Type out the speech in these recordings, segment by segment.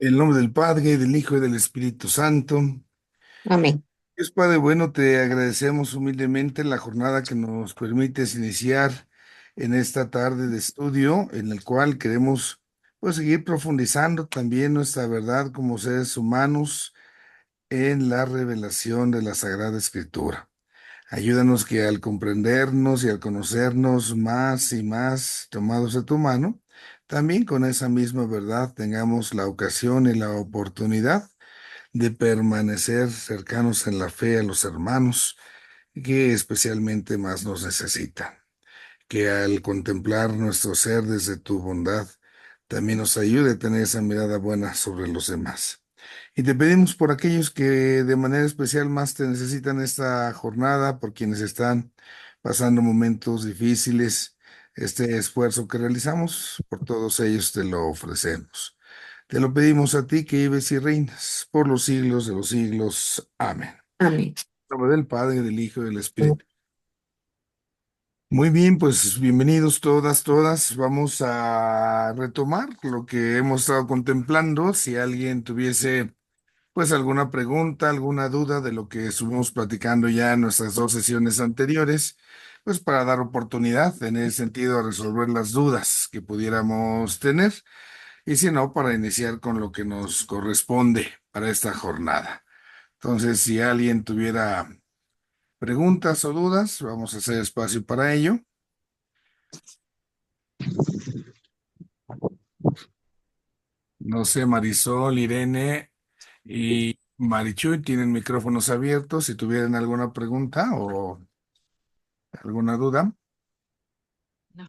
En el nombre del Padre, del Hijo y del Espíritu Santo. Amén. Dios Padre bueno, te agradecemos humildemente la jornada que nos permites iniciar en esta tarde de estudio, en el cual queremos pues seguir profundizando también nuestra verdad como seres humanos en la revelación de la Sagrada Escritura. Ayúdanos que al comprendernos y al conocernos más y más tomados de tu mano, también con esa misma verdad tengamos la ocasión y la oportunidad de permanecer cercanos en la fe a los hermanos que especialmente más nos necesitan. Que al contemplar nuestro ser desde tu bondad, también nos ayude a tener esa mirada buena sobre los demás. Y te pedimos por aquellos que de manera especial más te necesitan esta jornada, por quienes están pasando momentos difíciles, este esfuerzo que realizamos, por todos ellos te lo ofrecemos. Te lo pedimos a ti que vives y reinas por los siglos de los siglos. Amén. Amén. En nombre del Padre, del Hijo y del Espíritu. Muy bien, pues bienvenidos todas. Vamos a retomar lo que hemos estado contemplando. Si alguien tuviese pues alguna pregunta, alguna duda de lo que estuvimos platicando ya en nuestras dos sesiones anteriores, pues para dar oportunidad en ese sentido a resolver las dudas que pudiéramos tener. Y si no, para iniciar con lo que nos corresponde para esta jornada. Entonces, si alguien tuviera preguntas o dudas, vamos a hacer espacio para ello. No sé, Marisol, Irene y Marichuy tienen micrófonos abiertos. Si tuvieran alguna pregunta o alguna duda. No,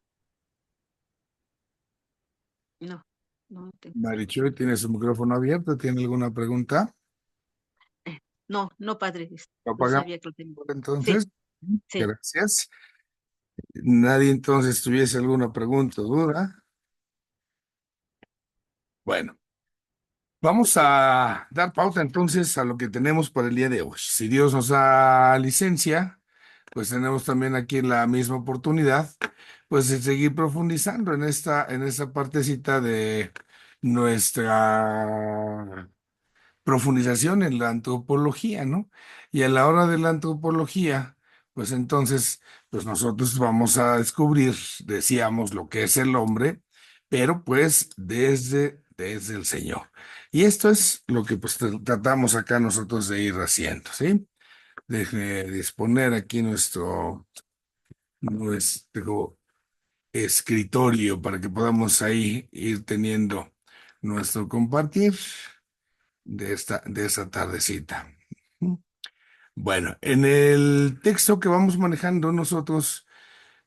no, no tengo. Marichuy tiene su micrófono abierto. ¿Tiene alguna pregunta? No, no, padre, Lo no apagamos sabía que lo tenía. Sí, entonces. sí. Gracias. Nadie entonces tuviese alguna pregunta o duda. Bueno. Vamos a dar pauta entonces a lo que tenemos para el día de hoy. Si Dios nos da licencia, pues tenemos también aquí la misma oportunidad, pues de seguir profundizando en esta partecita de nuestra profundización en la antropología, ¿no? Y a la hora de la antropología, pues entonces, pues nosotros vamos a descubrir, decíamos, lo que es el hombre, pero pues desde el Señor. Y esto es lo que pues tratamos acá nosotros de ir haciendo, ¿sí? De disponer aquí nuestro escritorio para que podamos ahí ir teniendo nuestro compartir de esta tardecita. Bueno, en el texto que vamos manejando nosotros,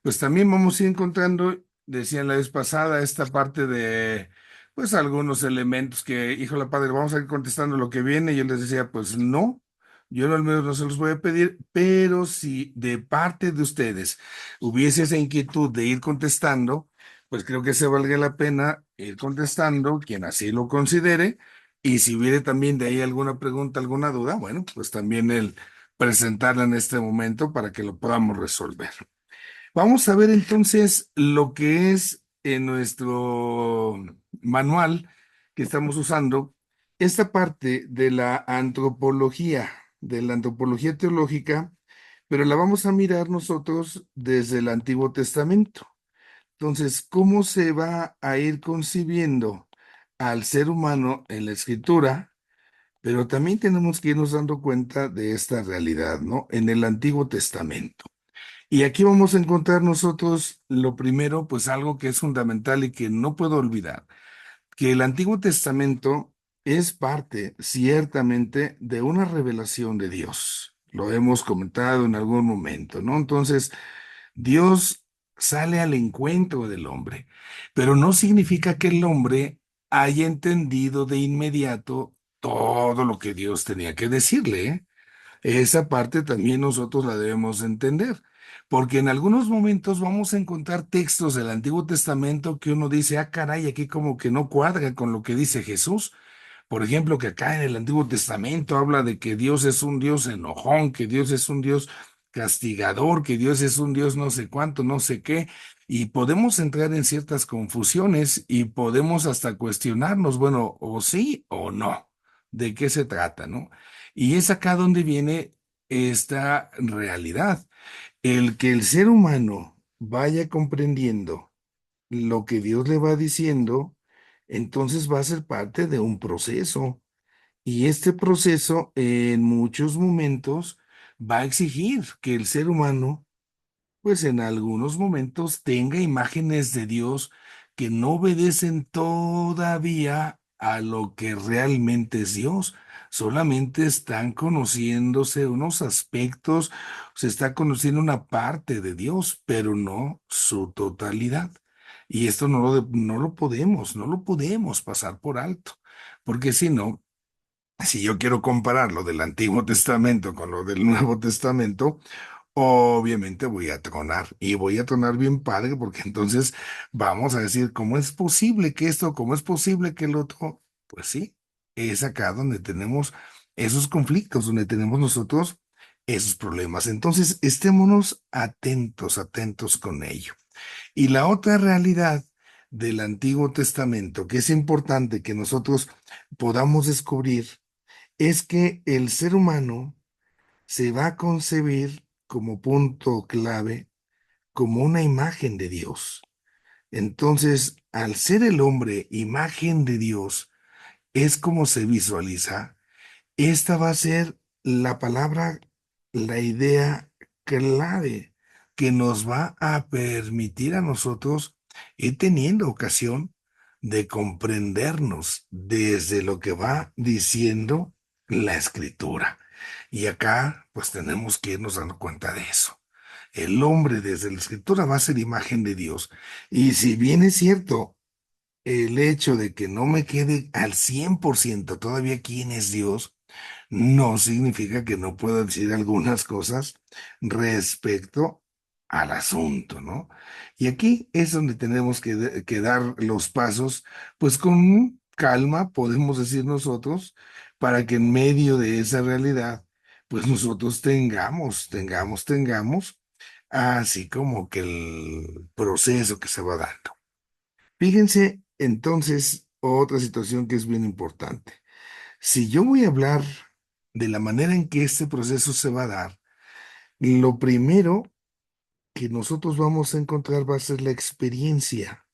pues también vamos a ir encontrando, decía la vez pasada, esta parte de, pues algunos elementos que, híjole, padre, vamos a ir contestando lo que viene. Yo les decía, pues no, yo al menos no se los voy a pedir, pero si de parte de ustedes hubiese esa inquietud de ir contestando, pues creo que se valga la pena ir contestando, quien así lo considere. Y si hubiere también de ahí alguna pregunta, alguna duda, bueno, pues también el presentarla en este momento para que lo podamos resolver. Vamos a ver entonces lo que es en nuestro manual que estamos usando, esta parte de la antropología teológica, pero la vamos a mirar nosotros desde el Antiguo Testamento. Entonces, ¿cómo se va a ir concibiendo al ser humano en la escritura? Pero también tenemos que irnos dando cuenta de esta realidad, ¿no? En el Antiguo Testamento. Y aquí vamos a encontrar nosotros lo primero, pues algo que es fundamental y que no puedo olvidar, que el Antiguo Testamento es parte, ciertamente, de una revelación de Dios. Lo hemos comentado en algún momento, ¿no? Entonces, Dios sale al encuentro del hombre, pero no significa que el hombre haya entendido de inmediato todo lo que Dios tenía que decirle, ¿eh? Esa parte también nosotros la debemos entender, porque en algunos momentos vamos a encontrar textos del Antiguo Testamento que uno dice, ah, caray, aquí como que no cuadra con lo que dice Jesús. Por ejemplo, que acá en el Antiguo Testamento habla de que Dios es un Dios enojón, que Dios es un Dios castigador, que Dios es un Dios no sé cuánto, no sé qué, y podemos entrar en ciertas confusiones y podemos hasta cuestionarnos, bueno, o sí o no, de qué se trata, ¿no? Y es acá donde viene esta realidad, el que el ser humano vaya comprendiendo lo que Dios le va diciendo, entonces va a ser parte de un proceso. Y este proceso en muchos momentos va a exigir que el ser humano, pues en algunos momentos tenga imágenes de Dios que no obedecen todavía a lo que realmente es Dios. Solamente están conociéndose unos aspectos, se está conociendo una parte de Dios, pero no su totalidad. Y esto no lo podemos pasar por alto, porque si no, si yo quiero comparar lo del Antiguo Testamento con lo del Nuevo Testamento, obviamente voy a tronar y voy a tronar bien padre porque entonces vamos a decir, ¿cómo es posible que esto, cómo es posible que el otro? Pues sí, es acá donde tenemos esos conflictos, donde tenemos nosotros esos problemas. Entonces, estémonos atentos, atentos con ello. Y la otra realidad del Antiguo Testamento, que es importante que nosotros podamos descubrir, es que el ser humano se va a concebir como punto clave, como una imagen de Dios. Entonces, al ser el hombre imagen de Dios, es como se visualiza. Esta va a ser la palabra, la idea clave que nos va a permitir a nosotros ir teniendo ocasión de comprendernos desde lo que va diciendo la escritura. Y acá, pues tenemos que irnos dando cuenta de eso. El hombre desde la escritura va a ser imagen de Dios. Y si bien es cierto el hecho de que no me quede al 100% todavía quién es Dios, no significa que no pueda decir algunas cosas respecto al asunto, ¿no? Y aquí es donde tenemos que dar los pasos, pues con calma, podemos decir nosotros, para que en medio de esa realidad, pues nosotros tengamos, así como que el proceso que se va dando. Fíjense entonces otra situación que es bien importante. Si yo voy a hablar de la manera en que este proceso se va a dar, lo primero que nosotros vamos a encontrar va a ser la experiencia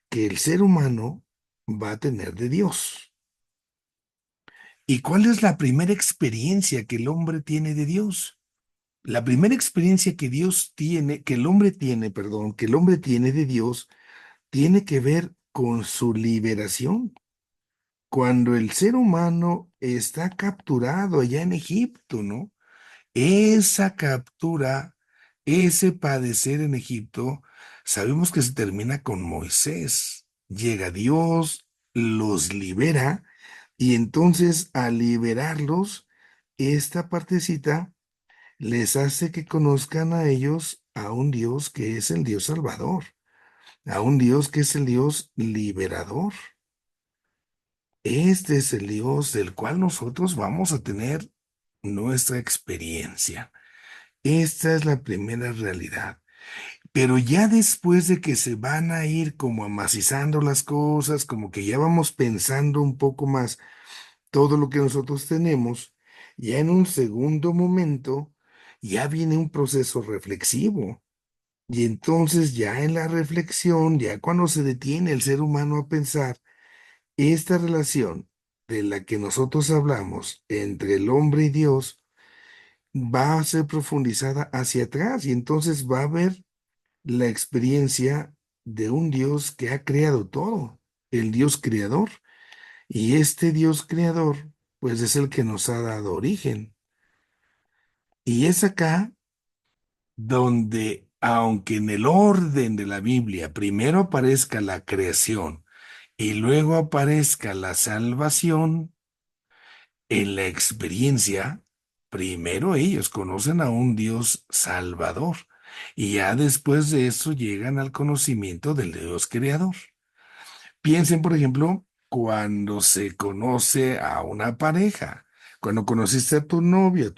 que el ser humano va a tener de Dios. ¿Y cuál es la primera experiencia que el hombre tiene de Dios? La primera experiencia que Dios tiene, que el hombre tiene, perdón, que el hombre tiene de Dios, tiene que ver con su liberación. Cuando el ser humano está capturado allá en Egipto, ¿no? Esa captura, ese padecer en Egipto, sabemos que se termina con Moisés. Llega Dios, los libera y entonces al liberarlos, esta partecita les hace que conozcan a ellos a un Dios que es el Dios salvador, a un Dios que es el Dios liberador. Este es el Dios del cual nosotros vamos a tener nuestra experiencia. Esta es la primera realidad. Pero ya después de que se van a ir como amacizando las cosas, como que ya vamos pensando un poco más todo lo que nosotros tenemos, ya en un segundo momento, ya viene un proceso reflexivo. Y entonces ya en la reflexión, ya cuando se detiene el ser humano a pensar, esta relación de la que nosotros hablamos entre el hombre y Dios va a ser profundizada hacia atrás y entonces va a haber la experiencia de un Dios que ha creado todo, el Dios creador. Y este Dios creador, pues es el que nos ha dado origen. Y es acá donde, aunque en el orden de la Biblia primero aparezca la creación y luego aparezca la salvación, en la experiencia, primero ellos conocen a un Dios salvador y ya después de eso llegan al conocimiento del Dios creador. Piensen, por ejemplo, cuando se conoce a una pareja, cuando conociste a tu novia,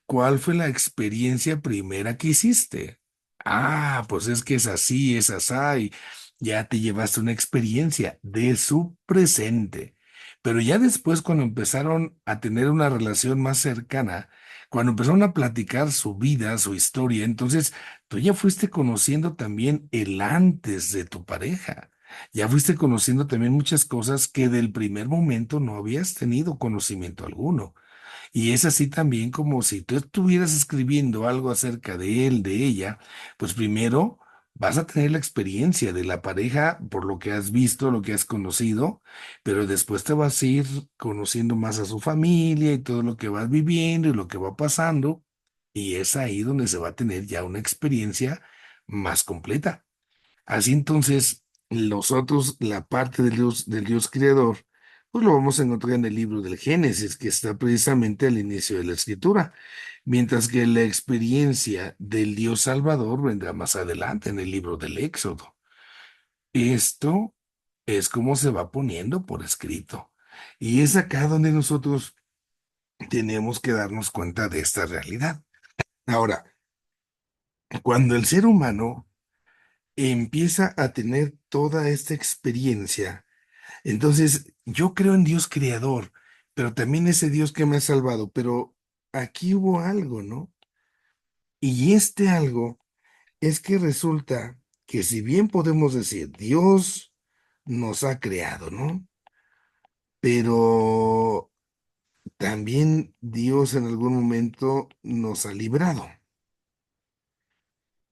¿cuál fue la experiencia primera que hiciste? Ah, pues es que es asá, y ya te llevaste una experiencia de su presente. Pero ya después, cuando empezaron a tener una relación más cercana, cuando empezaron a platicar su vida, su historia, entonces tú ya fuiste conociendo también el antes de tu pareja. Ya fuiste conociendo también muchas cosas que del primer momento no habías tenido conocimiento alguno. Y es así también como si tú estuvieras escribiendo algo acerca de él, de ella, pues primero vas a tener la experiencia de la pareja por lo que has visto, lo que has conocido, pero después te vas a ir conociendo más a su familia y todo lo que vas viviendo y lo que va pasando. Y es ahí donde se va a tener ya una experiencia más completa. Así entonces, nosotros, la parte del Dios creador, pues lo vamos a encontrar en el libro del Génesis, que está precisamente al inicio de la escritura, mientras que la experiencia del Dios Salvador vendrá más adelante en el libro del Éxodo. Esto es como se va poniendo por escrito. Y es acá donde nosotros tenemos que darnos cuenta de esta realidad. Ahora, cuando el ser humano empieza a tener toda esta experiencia, entonces, yo creo en Dios creador, pero también ese Dios que me ha salvado, pero aquí hubo algo, ¿no? Y este algo es que resulta que si bien podemos decir Dios nos ha creado, ¿no? Pero también Dios en algún momento nos ha librado.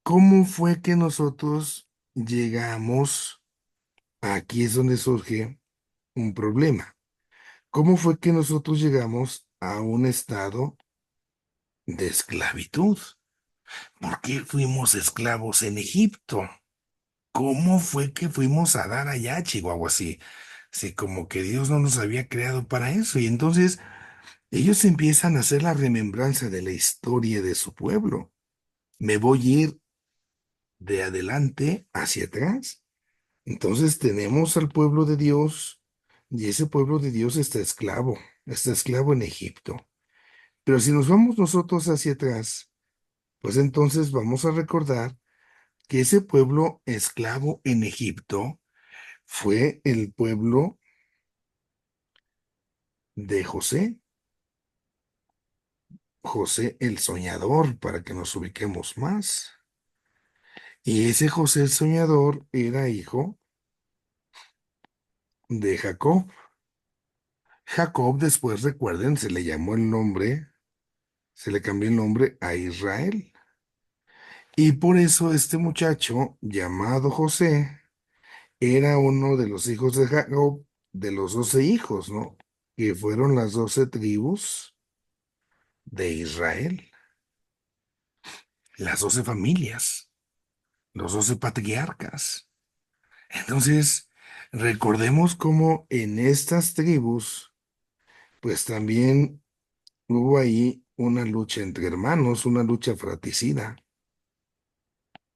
¿Cómo fue que nosotros llegamos? Aquí es donde surge un problema. ¿Cómo fue que nosotros llegamos a un estado de esclavitud? ¿Por qué fuimos esclavos en Egipto? ¿Cómo fue que fuimos a dar allá, Chihuahua? Así, sí, como que Dios no nos había creado para eso. Y entonces ellos empiezan a hacer la remembranza de la historia de su pueblo. Me voy a ir de adelante hacia atrás. Entonces tenemos al pueblo de Dios y ese pueblo de Dios está esclavo en Egipto. Pero si nos vamos nosotros hacia atrás, pues entonces vamos a recordar que ese pueblo esclavo en Egipto fue el pueblo de José, José el soñador, para que nos ubiquemos más. Y ese José el soñador era hijo de Jacob. Jacob después, recuerden, se le llamó el nombre, se le cambió el nombre a Israel. Y por eso este muchacho llamado José era uno de los hijos de Jacob, de los 12 hijos, ¿no? Que fueron las 12 tribus de Israel, las 12 familias, los 12 patriarcas. Entonces, recordemos cómo en estas tribus, pues también hubo ahí una lucha entre hermanos, una lucha fratricida.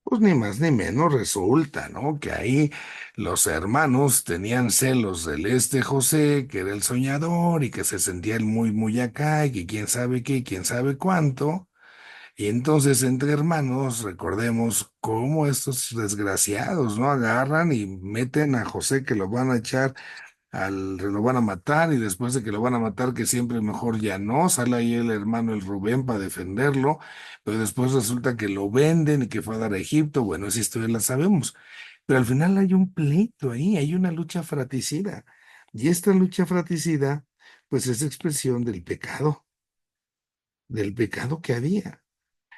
Pues ni más ni menos resulta, ¿no? Que ahí los hermanos tenían celos del José, que era el soñador y que se sentía él muy, muy acá y que quién sabe qué, quién sabe cuánto. Y entonces entre hermanos, recordemos cómo estos desgraciados, ¿no? Agarran y meten a José que lo van a echar lo van a matar y después de que lo van a matar, que siempre mejor ya no, sale ahí el hermano el Rubén para defenderlo, pero después resulta que lo venden y que fue a dar a Egipto. Bueno, esa historia la sabemos, pero al final hay un pleito ahí, hay una lucha fratricida. Y esta lucha fratricida, pues es expresión del pecado que había.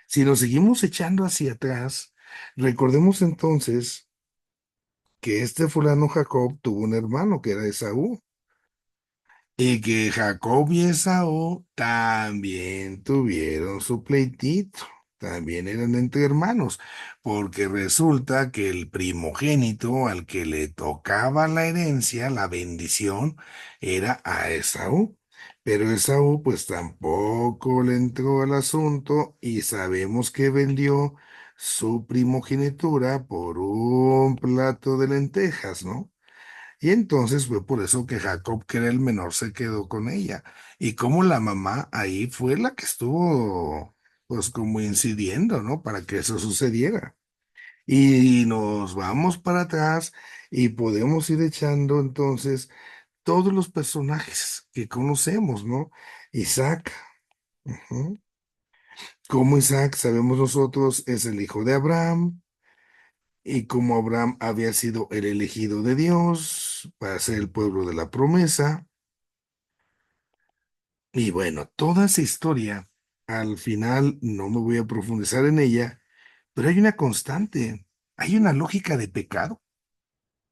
Si nos seguimos echando hacia atrás, recordemos entonces que este fulano Jacob tuvo un hermano que era Esaú. Y que Jacob y Esaú también tuvieron su pleitito, también eran entre hermanos, porque resulta que el primogénito al que le tocaba la herencia, la bendición, era a Esaú. Pero Esaú pues tampoco le entró al asunto y sabemos que vendió su primogenitura por un plato de lentejas, ¿no? Y entonces fue por eso que Jacob, que era el menor, se quedó con ella. Y como la mamá ahí fue la que estuvo pues como incidiendo, ¿no? Para que eso sucediera. Y nos vamos para atrás y podemos ir echando entonces todos los personajes que conocemos, ¿no? Isaac, ujú. Como Isaac, sabemos nosotros, es el hijo de Abraham, y como Abraham había sido el elegido de Dios para ser el pueblo de la promesa. Y bueno, toda esa historia, al final no me voy a profundizar en ella, pero hay una constante, hay una lógica de pecado.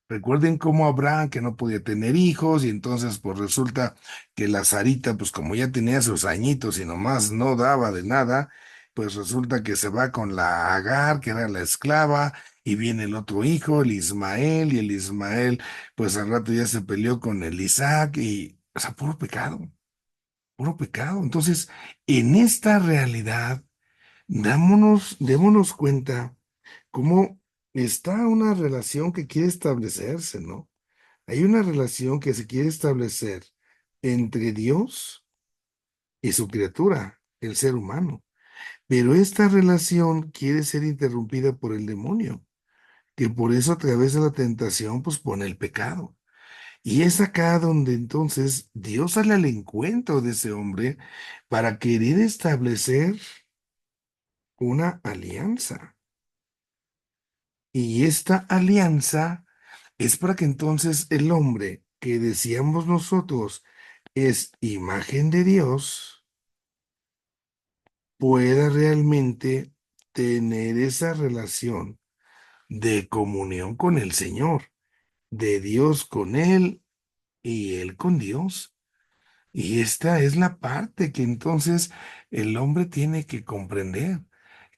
Recuerden cómo Abraham que no podía tener hijos y entonces pues resulta que la Sarita pues como ya tenía sus añitos y nomás no daba de nada, pues resulta que se va con la Agar que era la esclava y viene el otro hijo, el Ismael y el Ismael pues al rato ya se peleó con el Isaac y o sea, puro pecado, puro pecado. Entonces, en esta realidad, démonos cuenta cómo está una relación que quiere establecerse, ¿no? Hay una relación que se quiere establecer entre Dios y su criatura, el ser humano. Pero esta relación quiere ser interrumpida por el demonio, que por eso a través de la tentación pues pone el pecado. Y es acá donde entonces Dios sale al encuentro de ese hombre para querer establecer una alianza. Y esta alianza es para que entonces el hombre que decíamos nosotros es imagen de Dios, pueda realmente tener esa relación de comunión con el Señor, de Dios con Él y Él con Dios. Y esta es la parte que entonces el hombre tiene que comprender.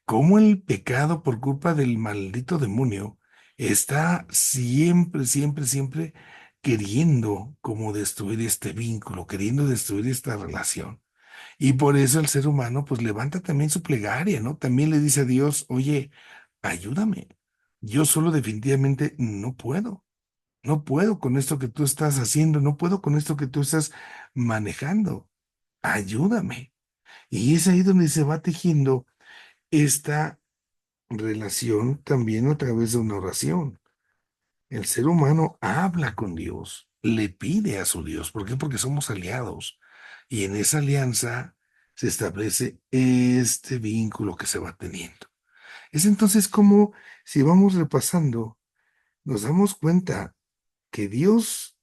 Cómo el pecado por culpa del maldito demonio está siempre, siempre, siempre queriendo como destruir este vínculo, queriendo destruir esta relación. Y por eso el ser humano pues levanta también su plegaria, ¿no? También le dice a Dios, oye, ayúdame. Yo solo definitivamente no puedo. No puedo con esto que tú estás haciendo, no puedo con esto que tú estás manejando. Ayúdame. Y es ahí donde se va tejiendo esta relación también a través de una oración. El ser humano habla con Dios, le pide a su Dios. ¿Por qué? Porque somos aliados. Y en esa alianza se establece este vínculo que se va teniendo. Es entonces como, si vamos repasando, nos damos cuenta que Dios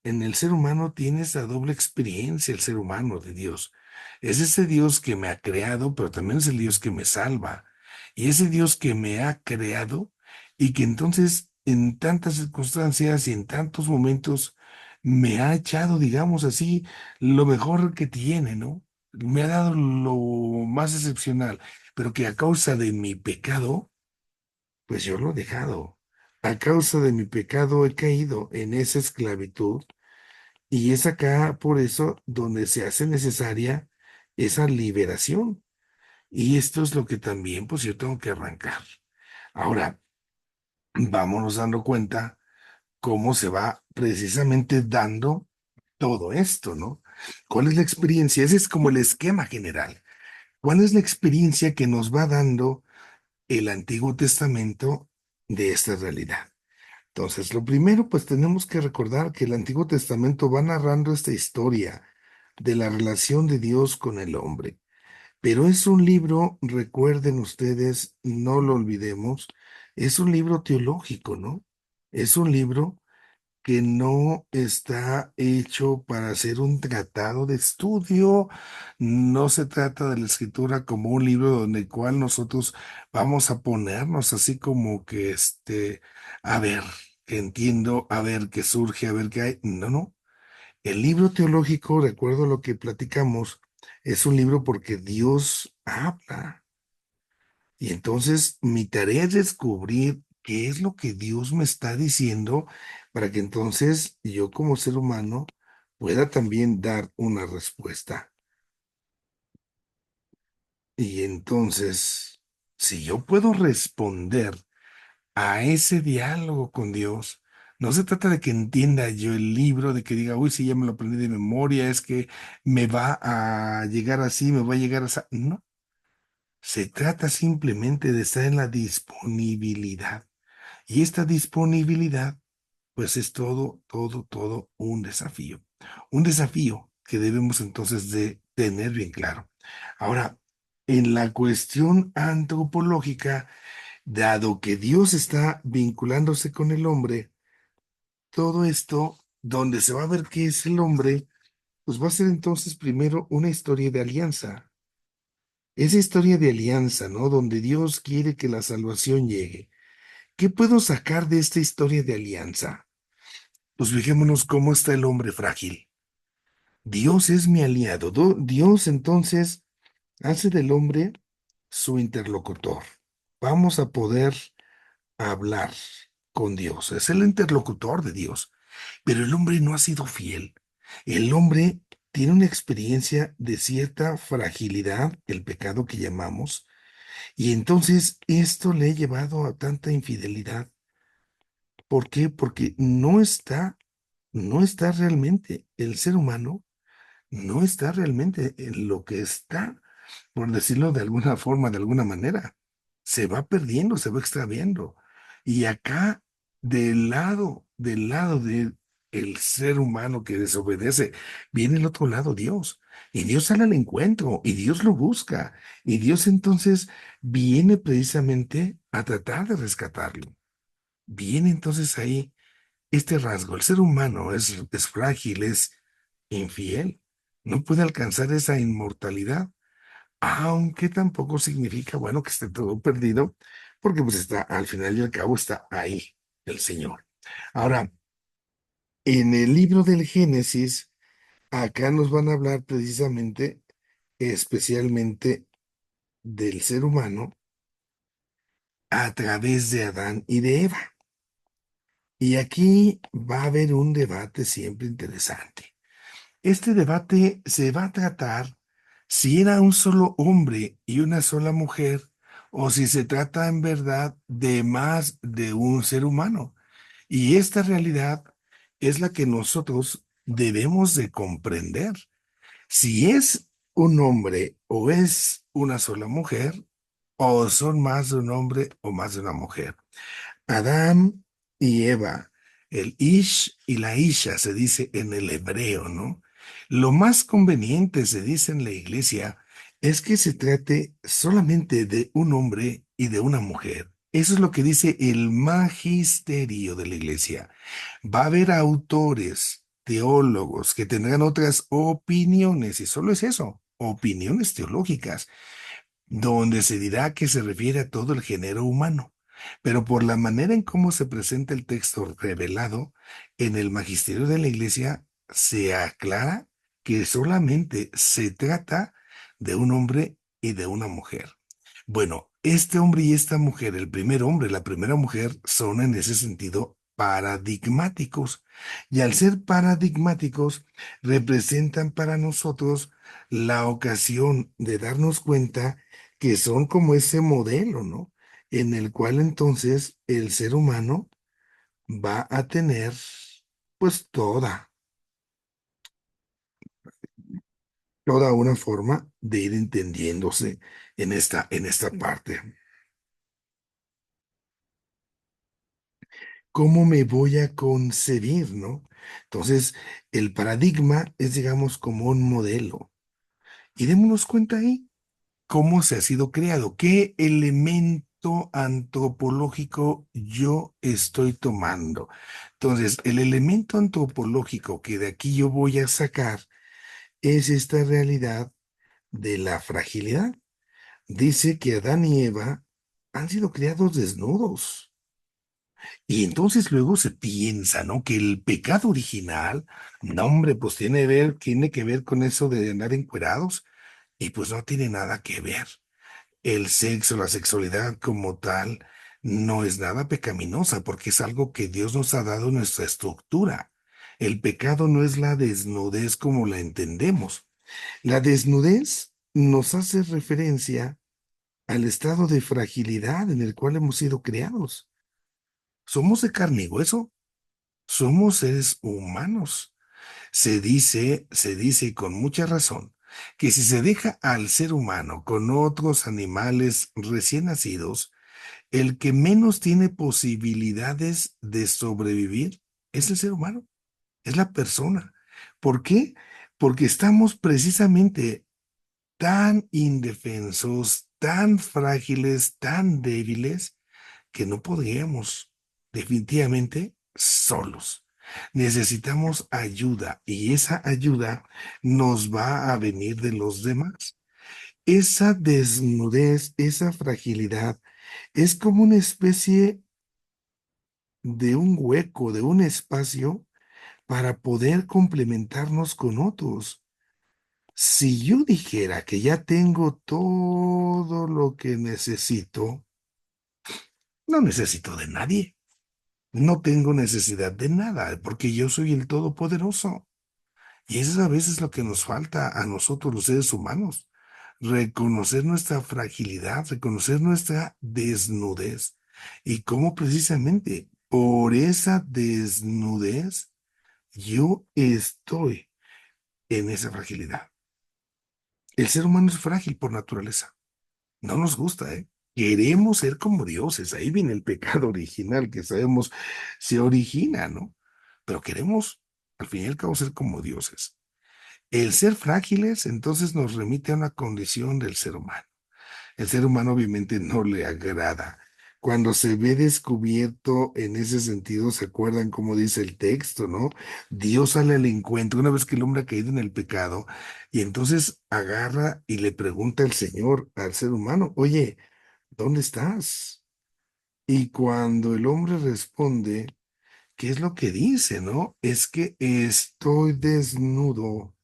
en el ser humano tiene esa doble experiencia, el ser humano de Dios. Es ese Dios que me ha creado, pero también es el Dios que me salva. Y ese Dios que me ha creado y que entonces en tantas circunstancias y en tantos momentos me ha echado, digamos así, lo mejor que tiene, ¿no? Me ha dado lo más excepcional, pero que a causa de mi pecado, pues yo lo he dejado. A causa de mi pecado he caído en esa esclavitud y es acá por eso donde se hace necesaria esa liberación. Y esto es lo que también, pues yo tengo que arrancar. Ahora, vámonos dando cuenta cómo se va precisamente dando todo esto, ¿no? ¿Cuál es la experiencia? Ese es como el esquema general. ¿Cuál es la experiencia que nos va dando el Antiguo Testamento de esta realidad? Entonces, lo primero, pues tenemos que recordar que el Antiguo Testamento va narrando esta historia de la relación de Dios con el hombre. Pero es un libro, recuerden ustedes, no lo olvidemos, es un libro teológico, ¿no? Es un libro que no está hecho para hacer un tratado de estudio. No se trata de la escritura como un libro donde el cual nosotros vamos a ponernos así como que a ver, que entiendo, a ver qué surge, a ver qué hay. No, no. El libro teológico, recuerdo lo que platicamos, es un libro porque Dios habla. Y entonces mi tarea es descubrir qué es lo que Dios me está diciendo para que entonces yo como ser humano pueda también dar una respuesta. Y entonces, si yo puedo responder a ese diálogo con Dios, no se trata de que entienda yo el libro, de que diga, uy, sí, ya me lo aprendí de memoria, es que me va a llegar así, me va a llegar así. No. Se trata simplemente de estar en la disponibilidad. Y esta disponibilidad, pues es todo un desafío. Un desafío que debemos entonces de tener bien claro. Ahora, en la cuestión antropológica, dado que Dios está vinculándose con el hombre, todo esto, donde se va a ver qué es el hombre, pues va a ser entonces primero una historia de alianza. Esa historia de alianza, ¿no? Donde Dios quiere que la salvación llegue. ¿Qué puedo sacar de esta historia de alianza? Pues fijémonos cómo está el hombre frágil. Dios es mi aliado. Dios entonces hace del hombre su interlocutor. Vamos a poder hablar con Dios. Es el interlocutor de Dios. Pero el hombre no ha sido fiel. El hombre tiene una experiencia de cierta fragilidad, el pecado que llamamos, y entonces esto le ha llevado a tanta infidelidad. ¿Por qué? Porque no está realmente el ser humano, no está realmente en lo que está, por decirlo de alguna forma, de alguna manera. Se va perdiendo, se va extraviando. Y acá, del lado de el ser humano que desobedece, viene el otro lado, Dios. Y Dios sale al encuentro, y Dios lo busca. Y Dios entonces viene precisamente a tratar de rescatarlo. Viene entonces ahí este rasgo. El ser humano es frágil, es infiel. No puede alcanzar esa inmortalidad, aunque tampoco significa, bueno, que esté todo perdido, porque pues está, al final y al cabo está ahí el Señor. Ahora, en el libro del Génesis, acá nos van a hablar precisamente, especialmente del ser humano a través de Adán y de Eva. Y aquí va a haber un debate siempre interesante. Este debate se va a tratar si era un solo hombre y una sola mujer o si se trata en verdad de más de un ser humano. Y esta realidad es la que nosotros debemos de comprender. Si es un hombre o es una sola mujer o son más de un hombre o más de una mujer. Adán y Eva, el Ish y la Isha se dice en el hebreo, ¿no? Lo más conveniente, se dice en la iglesia, es que se trate solamente de un hombre y de una mujer. Eso es lo que dice el magisterio de la iglesia. Va a haber autores, teólogos, que tendrán otras opiniones, y solo es eso, opiniones teológicas donde se dirá que se refiere a todo el género humano, pero por la manera en cómo se presenta el texto revelado en el magisterio de la Iglesia, se aclara que solamente se trata de un hombre y de una mujer. Bueno, este hombre y esta mujer, el primer hombre y la primera mujer, son en ese sentido paradigmáticos. Y al ser paradigmáticos, representan para nosotros la ocasión de darnos cuenta que son como ese modelo, ¿no? En el cual entonces el ser humano va a tener pues toda una forma de ir entendiéndose en esta parte. ¿Cómo me voy a concebir, no? Entonces, el paradigma es, digamos, como un modelo. Y démonos cuenta ahí cómo se ha sido creado, qué elemento antropológico yo estoy tomando. Entonces, el elemento antropológico que de aquí yo voy a sacar es esta realidad de la fragilidad. Dice que Adán y Eva han sido creados desnudos. Y entonces luego se piensa, ¿no? Que el pecado original, no, hombre, pues tiene que ver con eso de andar encuerados, y pues no tiene nada que ver. El sexo, la sexualidad como tal, no es nada pecaminosa porque es algo que Dios nos ha dado en nuestra estructura. El pecado no es la desnudez como la entendemos. La desnudez nos hace referencia al estado de fragilidad en el cual hemos sido creados. Somos de carne y hueso, somos seres humanos. Se dice y con mucha razón que si se deja al ser humano con otros animales recién nacidos, el que menos tiene posibilidades de sobrevivir es el ser humano, es la persona. ¿Por qué? Porque estamos precisamente tan indefensos, tan frágiles, tan débiles, que no podríamos definitivamente solos. Necesitamos ayuda y esa ayuda nos va a venir de los demás. Esa desnudez, esa fragilidad, es como una especie de un hueco, de un espacio para poder complementarnos con otros. Si yo dijera que ya tengo todo lo que necesito, no necesito de nadie. No tengo necesidad de nada, porque yo soy el Todopoderoso. Y eso es a veces lo que nos falta a nosotros los seres humanos. Reconocer nuestra fragilidad, reconocer nuestra desnudez. Y cómo precisamente por esa desnudez yo estoy en esa fragilidad. El ser humano es frágil por naturaleza. No nos gusta, ¿eh? Queremos ser como dioses. Ahí viene el pecado original que sabemos se origina, ¿no? Pero queremos, al fin y al cabo, ser como dioses. El ser frágiles, entonces, nos remite a una condición del ser humano. El ser humano obviamente no le agrada. Cuando se ve descubierto en ese sentido, ¿se acuerdan cómo dice el texto, no? Dios sale al encuentro una vez que el hombre ha caído en el pecado y entonces agarra y le pregunta al Señor, al ser humano, oye, ¿dónde estás? Y cuando el hombre responde, ¿qué es lo que dice, no? Es que estoy desnudo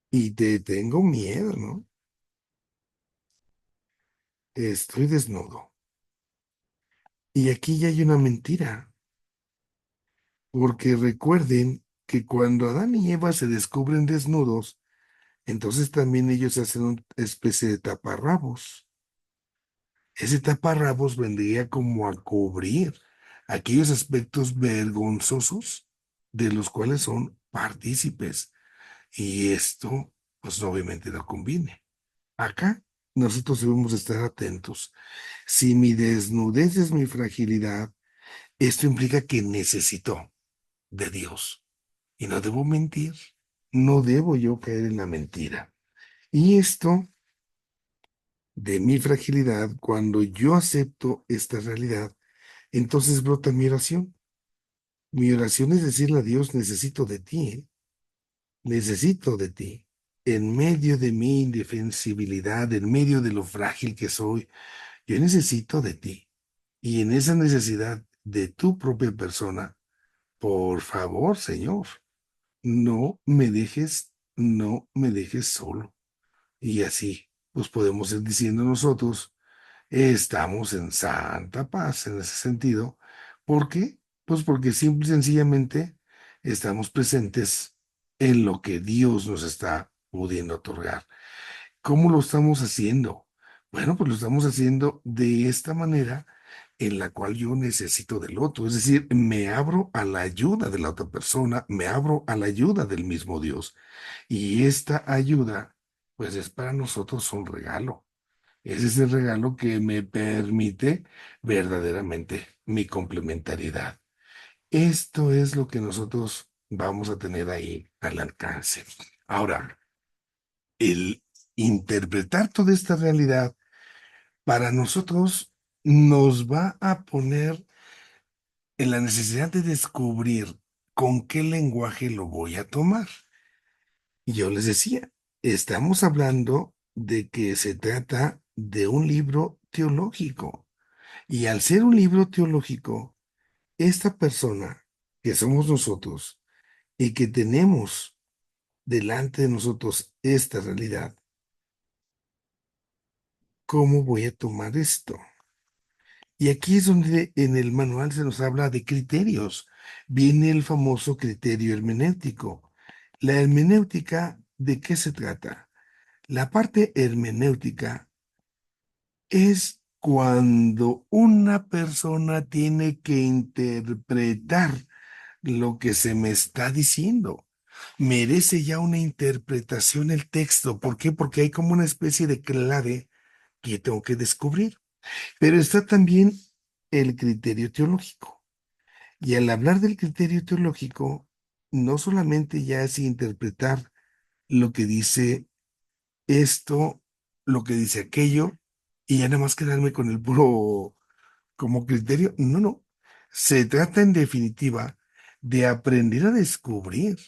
y te tengo miedo, ¿no? Estoy desnudo. Y aquí ya hay una mentira, porque recuerden que cuando Adán y Eva se descubren desnudos, entonces también ellos hacen una especie de taparrabos. Ese taparrabos vendría como a cubrir aquellos aspectos vergonzosos de los cuales son partícipes. Y esto, pues obviamente no conviene. Acá nosotros debemos estar atentos. Si mi desnudez es mi fragilidad, esto implica que necesito de Dios. Y no debo mentir, no debo yo caer en la mentira. Y esto de mi fragilidad, cuando yo acepto esta realidad, entonces brota mi oración. Mi oración es decirle a Dios, necesito de ti, ¿eh? Necesito de ti. En medio de mi indefensibilidad, en medio de lo frágil que soy, yo necesito de ti. Y en esa necesidad de tu propia persona, por favor, Señor, no me dejes solo. Y así, pues podemos ir diciendo nosotros, estamos en santa paz en ese sentido. ¿Por qué? Pues porque simple y sencillamente estamos presentes en lo que Dios nos está pudiendo otorgar. ¿Cómo lo estamos haciendo? Bueno, pues lo estamos haciendo de esta manera en la cual yo necesito del otro. Es decir, me abro a la ayuda de la otra persona, me abro a la ayuda del mismo Dios. Y esta ayuda, pues es para nosotros un regalo. Ese es el regalo que me permite verdaderamente mi complementariedad. Esto es lo que nosotros vamos a tener ahí al alcance. Ahora, el interpretar toda esta realidad para nosotros nos va a poner en la necesidad de descubrir con qué lenguaje lo voy a tomar. Y yo les decía, estamos hablando de que se trata de un libro teológico. Y al ser un libro teológico, esta persona que somos nosotros y que tenemos delante de nosotros esta realidad, ¿cómo voy a tomar esto? Y aquí es donde en el manual se nos habla de criterios. Viene el famoso criterio hermenéutico. La hermenéutica, ¿de qué se trata? La parte hermenéutica es cuando una persona tiene que interpretar lo que se me está diciendo. merece ya una interpretación el texto. ¿Por qué? Porque hay como una especie de clave que tengo que descubrir. Pero está también el criterio teológico. Y al hablar del criterio teológico, no solamente ya es interpretar lo que dice esto, lo que dice aquello, y ya nada más quedarme con el puro como criterio. No, no. Se trata en definitiva de aprender a descubrir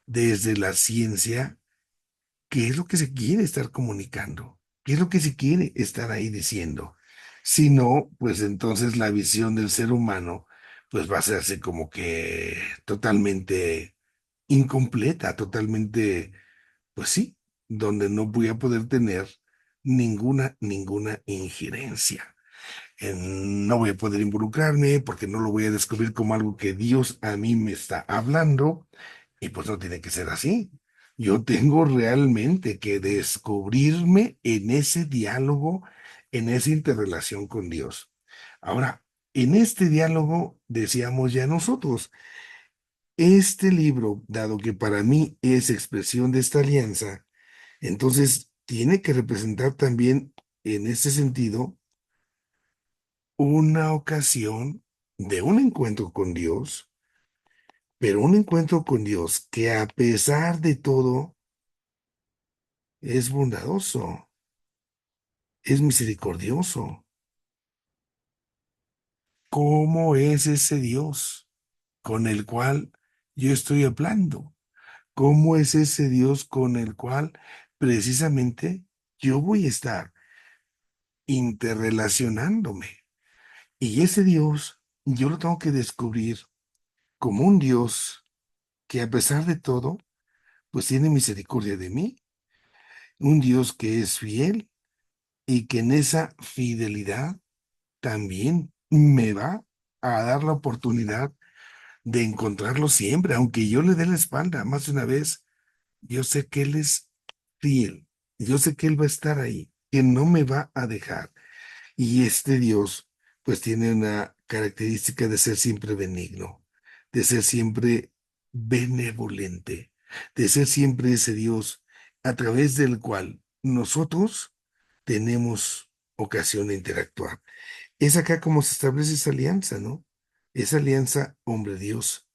desde la ciencia qué es lo que se quiere estar comunicando, qué es lo que se quiere estar ahí diciendo. Si no, pues entonces la visión del ser humano pues va a hacerse como que totalmente incompleta, totalmente, pues sí, donde no voy a poder tener ninguna injerencia. No voy a poder involucrarme porque no lo voy a descubrir como algo que Dios a mí me está hablando y pues no tiene que ser así. Yo tengo realmente que descubrirme en ese diálogo, en esa interrelación con Dios. Ahora, en este diálogo decíamos ya nosotros, este libro, dado que para mí es expresión de esta alianza, entonces tiene que representar también en ese sentido una ocasión de un encuentro con Dios, pero un encuentro con Dios que a pesar de todo es bondadoso, es misericordioso. ¿Cómo es ese Dios con el cual yo estoy hablando? ¿Cómo es ese Dios con el cual precisamente yo voy a estar interrelacionándome? Y ese Dios yo lo tengo que descubrir como un Dios que a pesar de todo, pues tiene misericordia de mí, un Dios que es fiel y que en esa fidelidad también me va a dar la oportunidad de encontrarlo siempre, aunque yo le dé la espalda más de una vez, yo sé que Él es fiel, yo sé que Él va a estar ahí, que no me va a dejar. Y este Dios, pues tiene una característica de ser siempre benigno, de ser siempre benevolente, de ser siempre ese Dios a través del cual nosotros tenemos ocasión de interactuar. Es acá como se establece esa alianza, ¿no? Esa alianza hombre-Dios.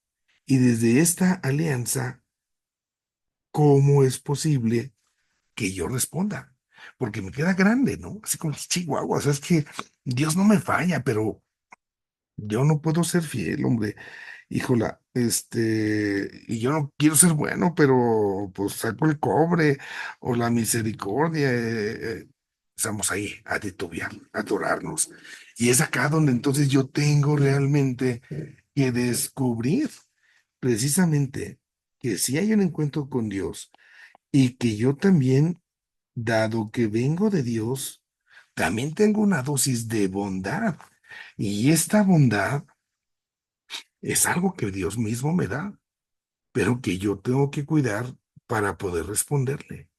Y desde esta alianza, ¿cómo es posible que yo responda? Porque me queda grande, ¿no? Así como Chihuahua, o sea, es que Dios no me falla, pero yo no puedo ser fiel, hombre. Híjola, y yo no quiero ser bueno, pero pues saco el cobre o la misericordia. Estamos ahí a titubear, a adorarnos. Y es acá donde entonces yo tengo realmente que descubrir precisamente que si hay un encuentro con Dios y que yo también, dado que vengo de Dios, también tengo una dosis de bondad. Y esta bondad es algo que Dios mismo me da, pero que yo tengo que cuidar para poder responderle.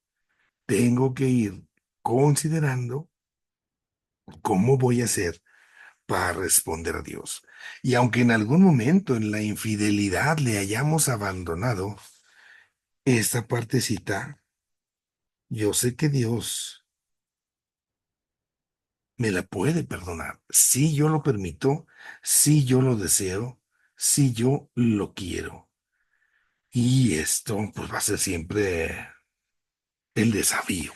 Tengo que ir considerando cómo voy a hacer para responder a Dios. Y aunque en algún momento en la infidelidad le hayamos abandonado, esta partecita, yo sé que Dios me la puede perdonar. Si yo lo permito, si yo lo deseo, si yo lo quiero. Y esto pues va a ser siempre el desafío.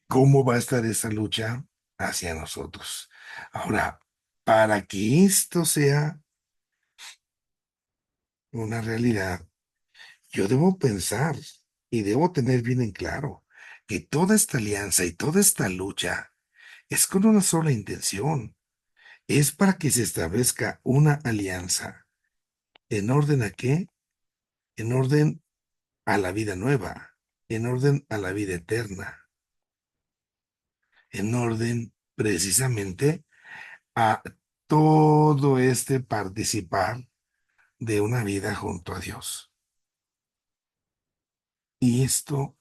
¿Cómo va a estar esa lucha hacia nosotros? Ahora, para que esto sea una realidad, yo debo pensar y debo tener bien en claro que toda esta alianza y toda esta lucha es con una sola intención. Es para que se establezca una alianza. ¿En orden a qué? En orden a la vida nueva, en orden a la vida eterna, en orden precisamente a todo este participar de una vida junto a Dios. Y esto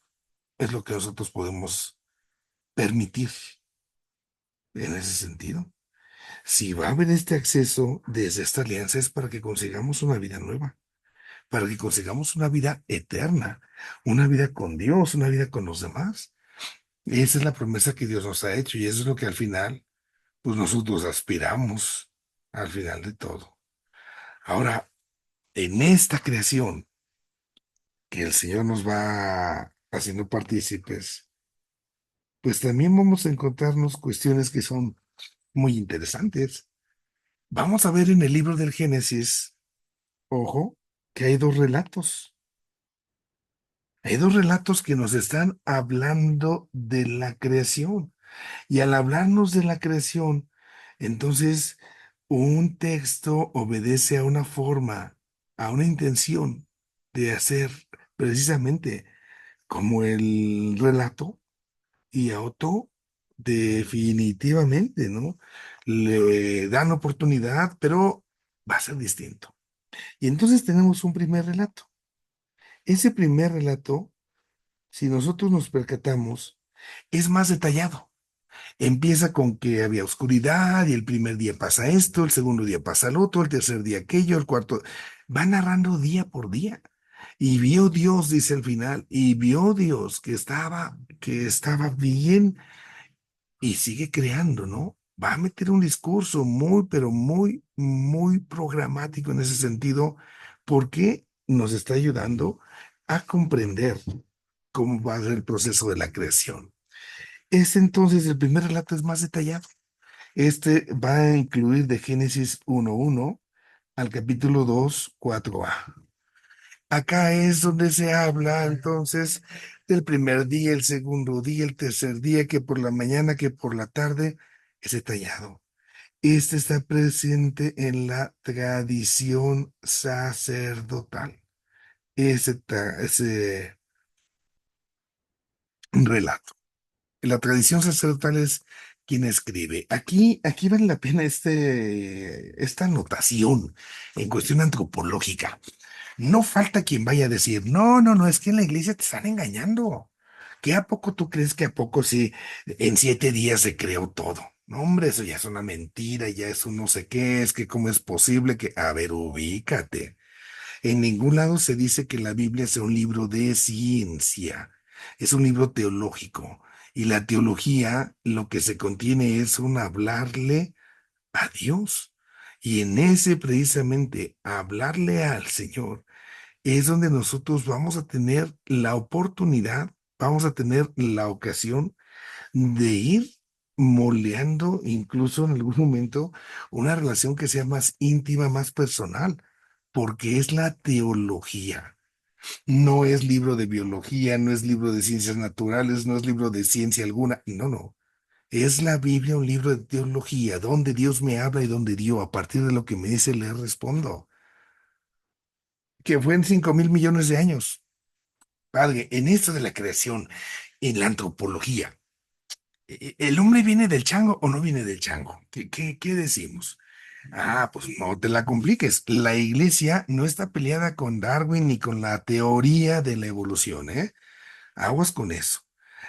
es lo que nosotros podemos permitir en ese sentido. Si va a haber este acceso desde esta alianza es para que consigamos una vida nueva, para que consigamos una vida eterna, una vida con Dios, una vida con los demás. Esa es la promesa que Dios nos ha hecho y eso es lo que al final, pues nosotros aspiramos al final de todo. Ahora, en esta creación que el Señor nos va haciendo partícipes, pues también vamos a encontrarnos cuestiones que son muy interesantes. Vamos a ver en el libro del Génesis, ojo, que hay dos relatos. Hay dos relatos que nos están hablando de la creación. Y al hablarnos de la creación, entonces un texto obedece a una forma, a una intención de hacer precisamente como el relato y a otro definitivamente, ¿no? Le dan oportunidad, pero va a ser distinto. Y entonces tenemos un primer relato. Ese primer relato, si nosotros nos percatamos, es más detallado. Empieza con que había oscuridad y el primer día pasa esto, el segundo día pasa el otro, el tercer día aquello, el cuarto. Va narrando día por día. Y vio Dios, dice al final, y vio Dios que estaba bien y sigue creando, ¿no? Va a meter un discurso muy, pero muy, muy programático en ese sentido, porque nos está ayudando a comprender cómo va a ser el proceso de la creación. Entonces el primer relato es más detallado. Este va a incluir de Génesis 1:1 al capítulo 2:4a. Acá es donde se habla entonces del primer día, el segundo día, el tercer día, que por la mañana, que por la tarde, es detallado. Este está presente en la tradición sacerdotal. Ese relato. La tradición sacerdotal es quien escribe. Aquí vale la pena esta anotación en cuestión antropológica. No falta quien vaya a decir, no, no, no, es que en la iglesia te están engañando. ¿Qué a poco tú crees que a poco sí en 7 días se creó todo? No, hombre, eso ya es una mentira, ya es un no sé qué, es que cómo es posible que, a ver, ubícate. En ningún lado se dice que la Biblia sea un libro de ciencia, es un libro teológico. Y la teología lo que se contiene es un hablarle a Dios. Y en ese precisamente hablarle al Señor es donde nosotros vamos a tener la oportunidad, vamos a tener la ocasión de ir moldeando incluso en algún momento una relación que sea más íntima, más personal, porque es la teología. No es libro de biología, no es libro de ciencias naturales, no es libro de ciencia alguna, no, no. Es la Biblia un libro de teología, donde Dios me habla y donde Dios, a partir de lo que me dice, le respondo. Que fue en 5.000 millones de años. Padre, en esto de la creación, en la antropología, ¿el hombre viene del chango o no viene del chango? ¿Qué decimos? Ah, pues no te la compliques. La iglesia no está peleada con Darwin ni con la teoría de la evolución, ¿eh? Aguas con eso.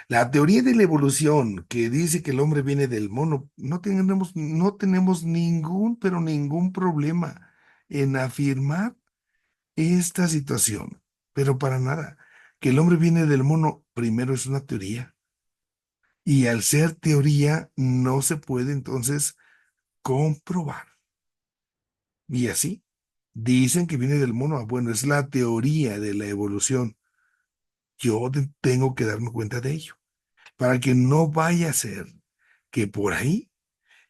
La teoría de la evolución que dice que el hombre viene del mono, no tenemos ningún, pero ningún problema en afirmar esta situación, pero para nada. Que el hombre viene del mono, primero es una teoría. Y al ser teoría, no se puede entonces comprobar. Y así, dicen que viene del mono. Ah, bueno, es la teoría de la evolución. Yo tengo que darme cuenta de ello, para que no vaya a ser que por ahí,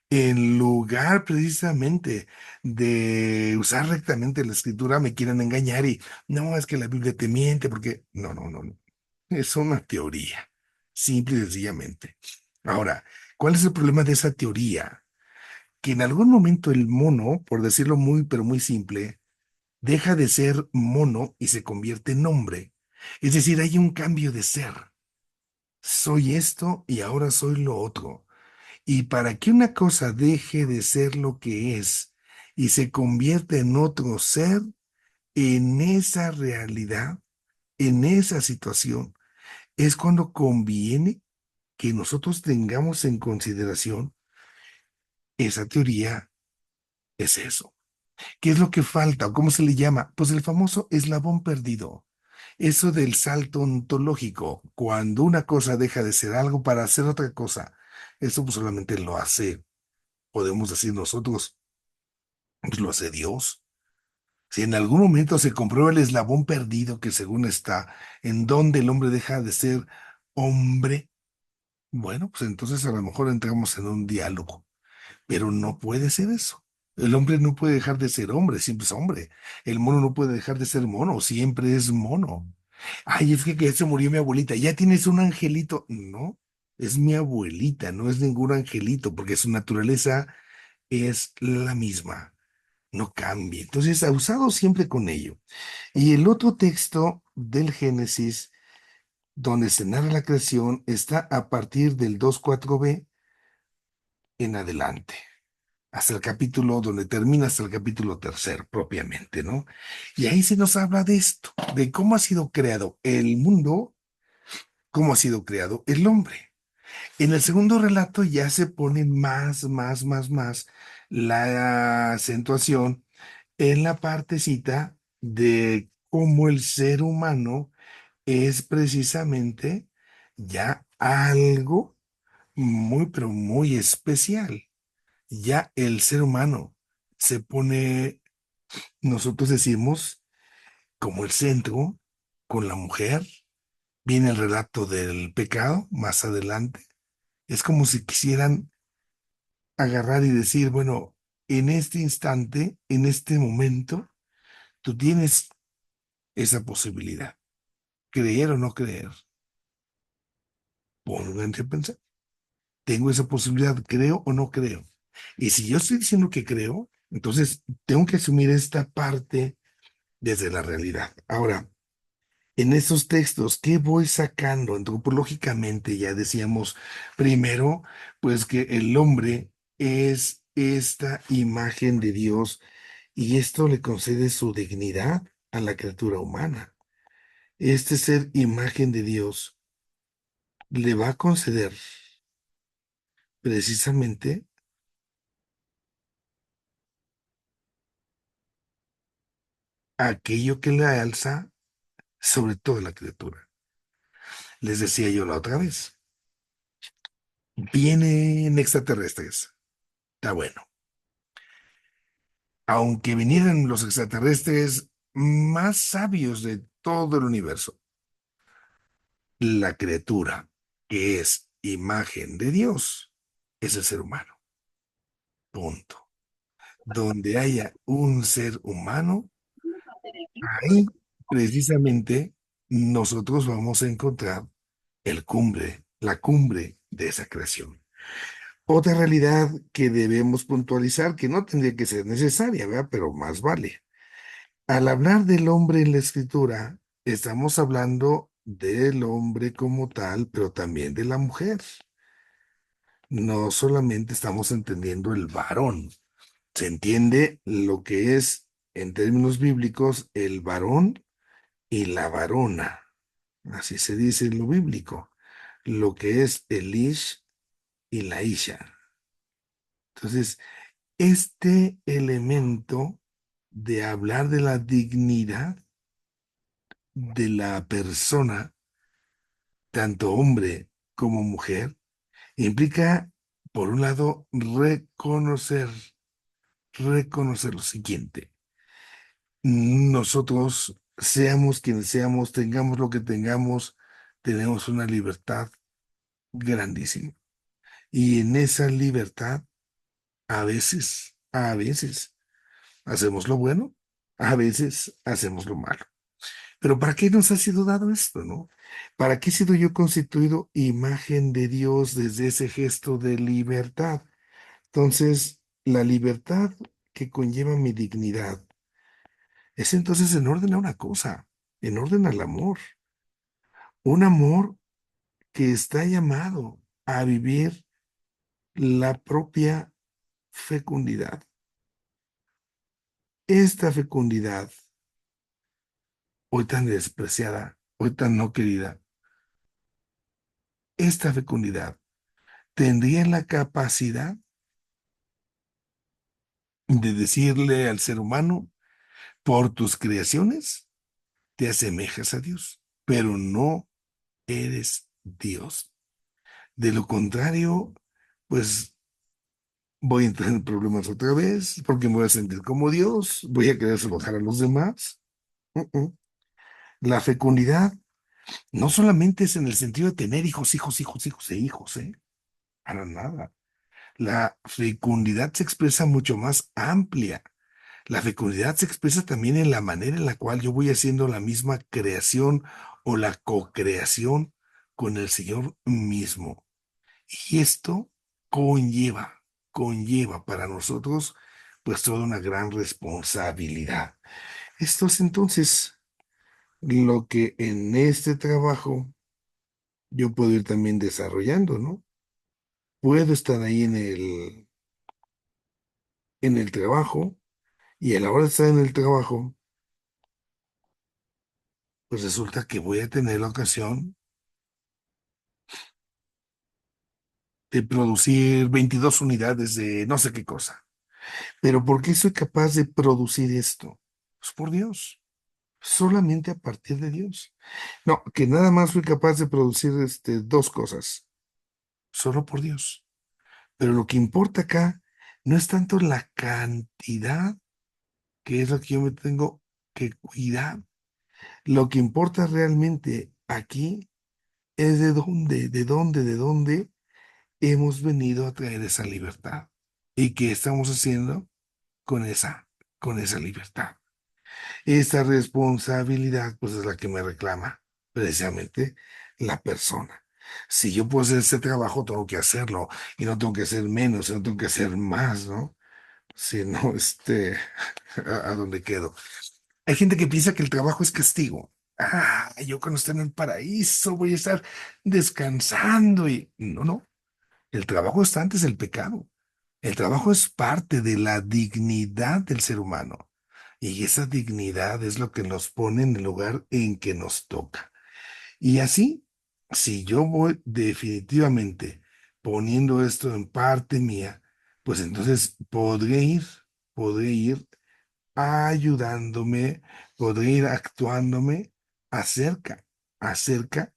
en lugar precisamente de usar rectamente la escritura, me quieran engañar y no, es que la Biblia te miente, porque no, no, no, no. Es una teoría, simple y sencillamente. Ahora, ¿cuál es el problema de esa teoría? Que en algún momento el mono, por decirlo muy, pero muy simple, deja de ser mono y se convierte en hombre. Es decir, hay un cambio de ser. Soy esto y ahora soy lo otro. Y para que una cosa deje de ser lo que es y se convierta en otro ser, en esa realidad, en esa situación, es cuando conviene que nosotros tengamos en consideración esa teoría, es eso. ¿Qué es lo que falta o cómo se le llama? Pues el famoso eslabón perdido. Eso del salto ontológico, cuando una cosa deja de ser algo para hacer otra cosa, eso pues solamente lo hace, podemos decir nosotros, pues lo hace Dios. Si en algún momento se comprueba el eslabón perdido que según está, en donde el hombre deja de ser hombre, bueno, pues entonces a lo mejor entramos en un diálogo, pero no puede ser eso. El hombre no puede dejar de ser hombre, siempre es hombre. El mono no puede dejar de ser mono, siempre es mono. Ay, es que ya se murió mi abuelita, ya tienes un angelito. No, es mi abuelita, no es ningún angelito, porque su naturaleza es la misma, no cambia. Entonces, ha usado siempre con ello. Y el otro texto del Génesis, donde se narra la creación, está a partir del 2:4b en adelante, hasta el capítulo donde termina, hasta el capítulo tercero, propiamente, ¿no? Y ahí se nos habla de esto, de cómo ha sido creado el mundo, cómo ha sido creado el hombre. En el segundo relato ya se pone más la acentuación en la partecita de cómo el ser humano es precisamente ya algo muy, pero muy especial. Ya el ser humano se pone, nosotros decimos, como el centro, con la mujer. Viene el relato del pecado más adelante. Es como si quisieran agarrar y decir, bueno, en este instante, en este momento, tú tienes esa posibilidad. Creer o no creer. Pónganse a pensar. Tengo esa posibilidad, creo o no creo. Y si yo estoy diciendo que creo, entonces tengo que asumir esta parte desde la realidad. Ahora, en esos textos, ¿qué voy sacando? Antropológicamente, ya decíamos primero, pues que el hombre es esta imagen de Dios y esto le concede su dignidad a la criatura humana. Este ser imagen de Dios le va a conceder precisamente aquello que le alza sobre toda la criatura. Les decía yo la otra vez, vienen extraterrestres, está bueno. Aunque vinieran los extraterrestres más sabios de todo el universo, la criatura que es imagen de Dios es el ser humano. Punto. Donde haya un ser humano, ahí precisamente nosotros vamos a encontrar la cumbre de esa creación. Otra realidad que debemos puntualizar, que no tendría que ser necesaria, ¿verdad? Pero más vale. Al hablar del hombre en la escritura, estamos hablando del hombre como tal, pero también de la mujer. No solamente estamos entendiendo el varón, se entiende lo que es, en términos bíblicos, el varón y la varona. Así se dice en lo bíblico. Lo que es el ish y la isha. Entonces, este elemento de hablar de la dignidad de la persona, tanto hombre como mujer, implica, por un lado, reconocer lo siguiente. Nosotros, seamos quienes seamos, tengamos lo que tengamos, tenemos una libertad grandísima. Y en esa libertad, a veces hacemos lo bueno, a veces hacemos lo malo. Pero ¿para qué nos ha sido dado esto, no? ¿Para qué he sido yo constituido imagen de Dios desde ese gesto de libertad? Entonces, la libertad que conlleva mi dignidad es entonces en orden a una cosa, en orden al amor. Un amor que está llamado a vivir la propia fecundidad. Esta fecundidad, hoy tan despreciada, hoy tan no querida, esta fecundidad tendría la capacidad de decirle al ser humano, por tus creaciones te asemejas a Dios, pero no eres Dios. De lo contrario, pues voy a entrar en problemas otra vez, porque me voy a sentir como Dios, voy a querer trabajar a los demás. Uh-uh. La fecundidad no solamente es en el sentido de tener hijos, hijos, hijos, hijos e hijos, ¿eh? Para nada. La fecundidad se expresa mucho más amplia. La fecundidad se expresa también en la manera en la cual yo voy haciendo la misma creación o la co-creación con el Señor mismo. Y esto conlleva, conlleva para nosotros pues toda una gran responsabilidad. Esto es entonces lo que en este trabajo yo puedo ir también desarrollando, ¿no? Puedo estar ahí en el trabajo y a la hora de estar en el trabajo, pues resulta que voy a tener la ocasión de producir 22 unidades de no sé qué cosa. Pero ¿por qué soy capaz de producir esto? Pues por Dios, solamente a partir de Dios. No, que nada más fui capaz de producir dos cosas, solo por Dios. Pero lo que importa acá no es tanto la cantidad, que es lo que yo me tengo que cuidar. Lo que importa realmente aquí es de dónde hemos venido a traer esa libertad. ¿Y qué estamos haciendo con con esa libertad? Esta responsabilidad, pues es la que me reclama precisamente la persona. Si yo puedo hacer ese trabajo, tengo que hacerlo y no tengo que hacer menos, no tengo que hacer más, ¿no? Si no, a dónde quedo. Hay gente que piensa que el trabajo es castigo. Ah, yo cuando esté en el paraíso voy a estar descansando y no, no. El trabajo está antes del pecado. El trabajo es parte de la dignidad del ser humano. Y esa dignidad es lo que nos pone en el lugar en que nos toca. Y así, si yo voy definitivamente poniendo esto en parte mía, pues entonces podré ir ayudándome, podré ir actuándome acerca, acerca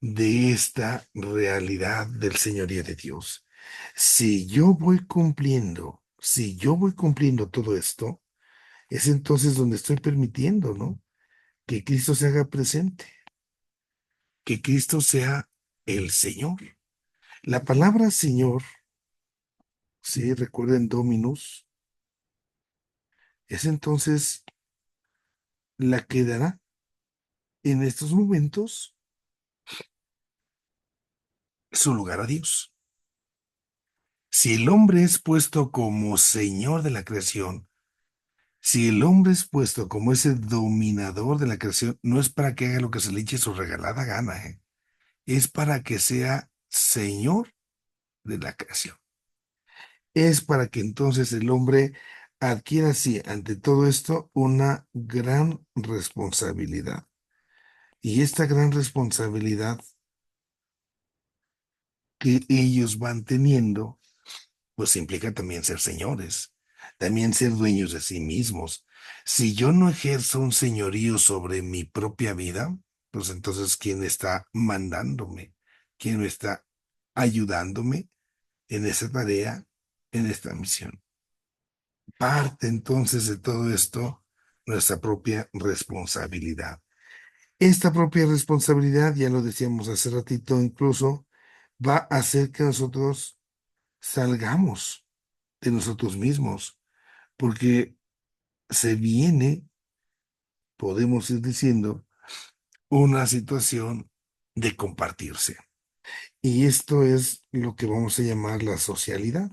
de esta realidad del señorío de Dios. Si yo voy cumpliendo todo esto, es entonces donde estoy permitiendo, ¿no? Que Cristo se haga presente, que Cristo sea el Señor. La palabra Señor, si recuerden Dominus, es entonces la que dará en estos momentos su lugar a Dios. Si el hombre es puesto como Señor de la creación, si el hombre es puesto como ese dominador de la creación, no es para que haga lo que se le eche su regalada gana, ¿eh? Es para que sea Señor de la creación. Es para que entonces el hombre adquiera así, ante todo esto, una gran responsabilidad. Y esta gran responsabilidad que ellos van teniendo, pues implica también ser señores, también ser dueños de sí mismos. Si yo no ejerzo un señorío sobre mi propia vida, pues entonces, ¿quién está mandándome? ¿Quién me está ayudándome en esa tarea, en esta misión? Parte entonces de todo esto nuestra propia responsabilidad. Esta propia responsabilidad, ya lo decíamos hace ratito, incluso va a hacer que nosotros salgamos de nosotros mismos, porque se viene, podemos ir diciendo, una situación de compartirse. Y esto es lo que vamos a llamar la socialidad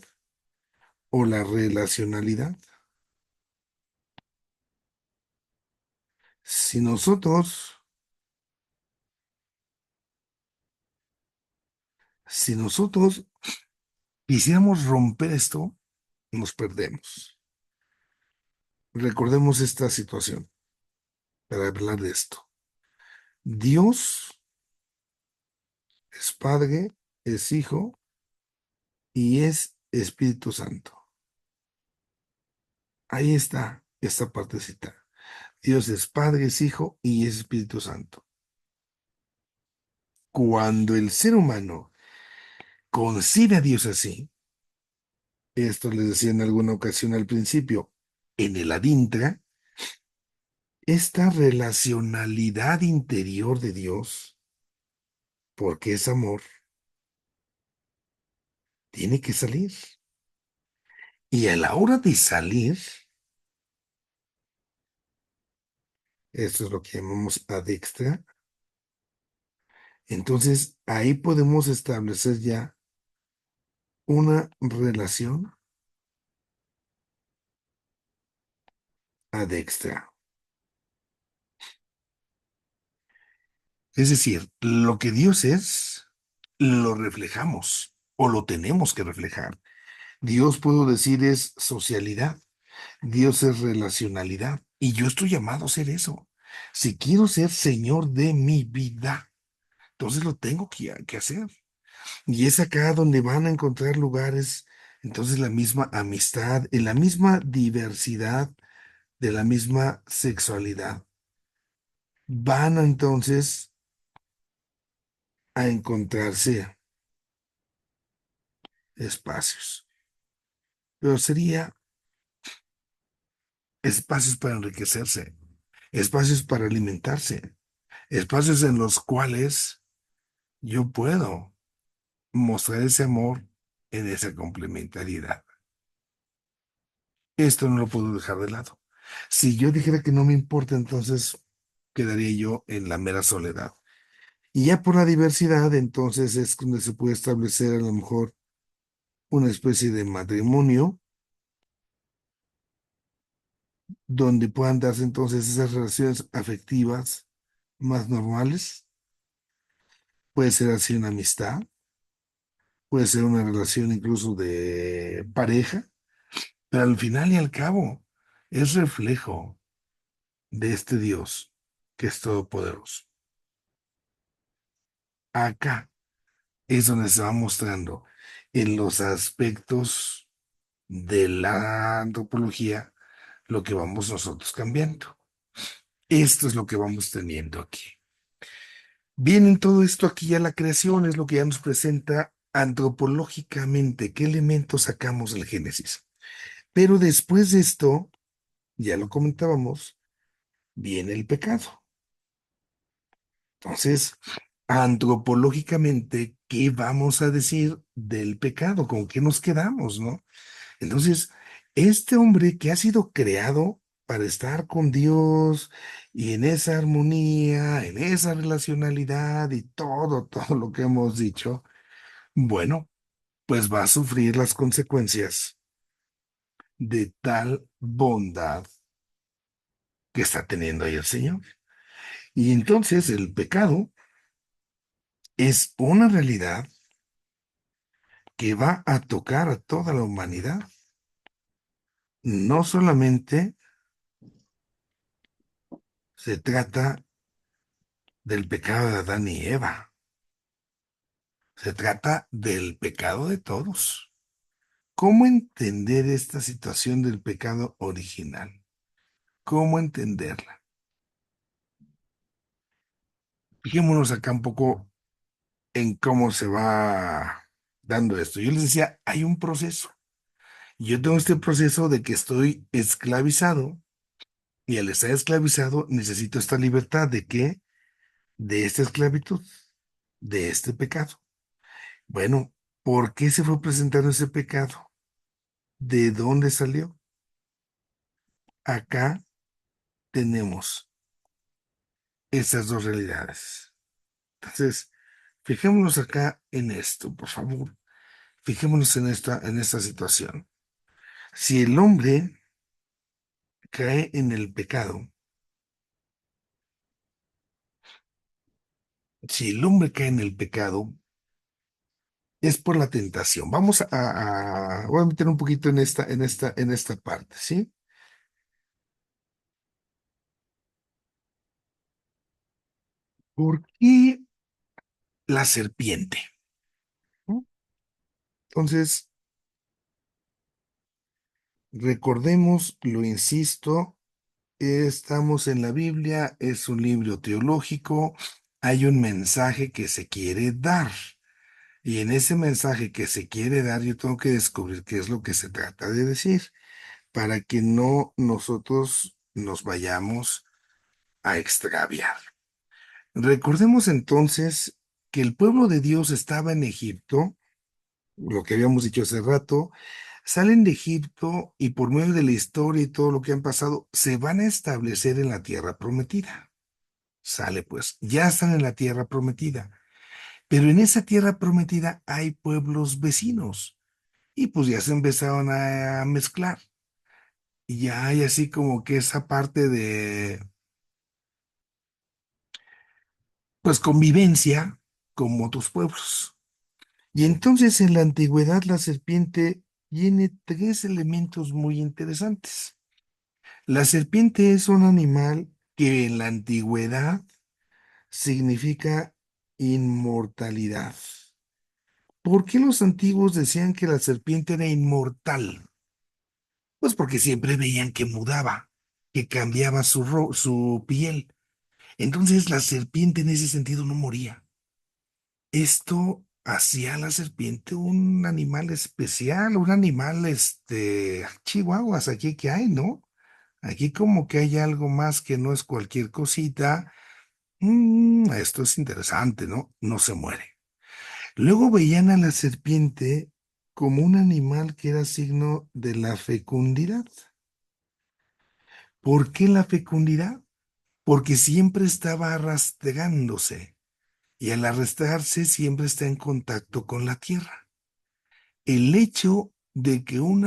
o la relacionalidad. Si nosotros, si nosotros quisiéramos romper esto, nos perdemos. Recordemos esta situación para hablar de esto. Dios es Padre, es Hijo y es Espíritu Santo. Ahí está esta partecita. Dios es Padre, es Hijo y es Espíritu Santo. Cuando el ser humano concibe a Dios así, esto les decía en alguna ocasión al principio, en el adintra, esta relacionalidad interior de Dios, porque es amor, tiene que salir. Y a la hora de salir, esto es lo que llamamos adextra, entonces ahí podemos establecer ya una relación adextra. Es decir, lo que Dios es, lo reflejamos o lo tenemos que reflejar. Dios, puedo decir, es socialidad. Dios es relacionalidad. Y yo estoy llamado a ser eso. Si quiero ser Señor de mi vida, entonces lo tengo que hacer. Y es acá donde van a encontrar lugares, entonces la misma amistad, en la misma diversidad de la misma sexualidad. Van entonces a encontrarse espacios. Pero sería espacios para enriquecerse, espacios para alimentarse, espacios en los cuales yo puedo mostrar ese amor en esa complementariedad. Esto no lo puedo dejar de lado. Si yo dijera que no me importa, entonces quedaría yo en la mera soledad. Y ya por la diversidad, entonces es donde se puede establecer a lo mejor una especie de matrimonio, donde puedan darse entonces esas relaciones afectivas más normales. Puede ser así una amistad, puede ser una relación incluso de pareja, pero al final y al cabo es reflejo de este Dios que es todopoderoso. Acá es donde se va mostrando en los aspectos de la antropología lo que vamos nosotros cambiando. Esto es lo que vamos teniendo aquí. Viene todo esto aquí ya la creación, es lo que ya nos presenta antropológicamente, qué elementos sacamos del Génesis. Pero después de esto, ya lo comentábamos, viene el pecado. Entonces, antropológicamente, ¿qué vamos a decir del pecado? ¿Con qué nos quedamos, no? Entonces, este hombre que ha sido creado para estar con Dios y en esa armonía, en esa relacionalidad y todo lo que hemos dicho, bueno, pues va a sufrir las consecuencias de tal bondad que está teniendo ahí el Señor. Y entonces el pecado es una realidad que va a tocar a toda la humanidad. No solamente se trata del pecado de Adán y Eva, se trata del pecado de todos. ¿Cómo entender esta situación del pecado original? ¿Cómo entenderla? Fijémonos acá un poco en cómo se va dando esto. Yo les decía, hay un proceso. Yo tengo este proceso de que estoy esclavizado y al estar esclavizado necesito esta libertad de qué? De esta esclavitud, de este pecado. Bueno, ¿por qué se fue presentando ese pecado? ¿De dónde salió? Acá tenemos esas dos realidades. Entonces, fijémonos acá en esto, por favor. Fijémonos en esta situación. Si el hombre cae en el pecado, si el hombre cae en el pecado, es por la tentación. Voy a meter un poquito en esta parte, ¿sí? ¿Por qué la serpiente? ¿No? Entonces, Recordemos, lo insisto, estamos en la Biblia, es un libro teológico, hay un mensaje que se quiere dar. Y en ese mensaje que se quiere dar, yo tengo que descubrir qué es lo que se trata de decir, para que no nosotros nos vayamos a extraviar. Recordemos entonces que el pueblo de Dios estaba en Egipto, lo que habíamos dicho hace rato, salen de Egipto y por medio de la historia y todo lo que han pasado, se van a establecer en la tierra prometida. Sale pues, ya están en la tierra prometida, pero en esa tierra prometida hay pueblos vecinos y pues ya se empezaron a mezclar. Y ya hay así como que esa parte de, pues, convivencia con otros pueblos. Y entonces en la antigüedad la serpiente tiene tres elementos muy interesantes. La serpiente es un animal que en la antigüedad significa inmortalidad. ¿Por qué los antiguos decían que la serpiente era inmortal? Pues porque siempre veían que mudaba, que cambiaba su piel. Entonces la serpiente en ese sentido no moría. Esto hacía a la serpiente un animal especial, un animal, chihuahuas, aquí que hay, ¿no? Aquí como que hay algo más que no es cualquier cosita. Esto es interesante, ¿no? No se muere. Luego veían a la serpiente como un animal que era signo de la fecundidad. ¿Por qué la fecundidad? Porque siempre estaba arrastrándose y al arrastrarse siempre está en contacto con la tierra. El hecho de que un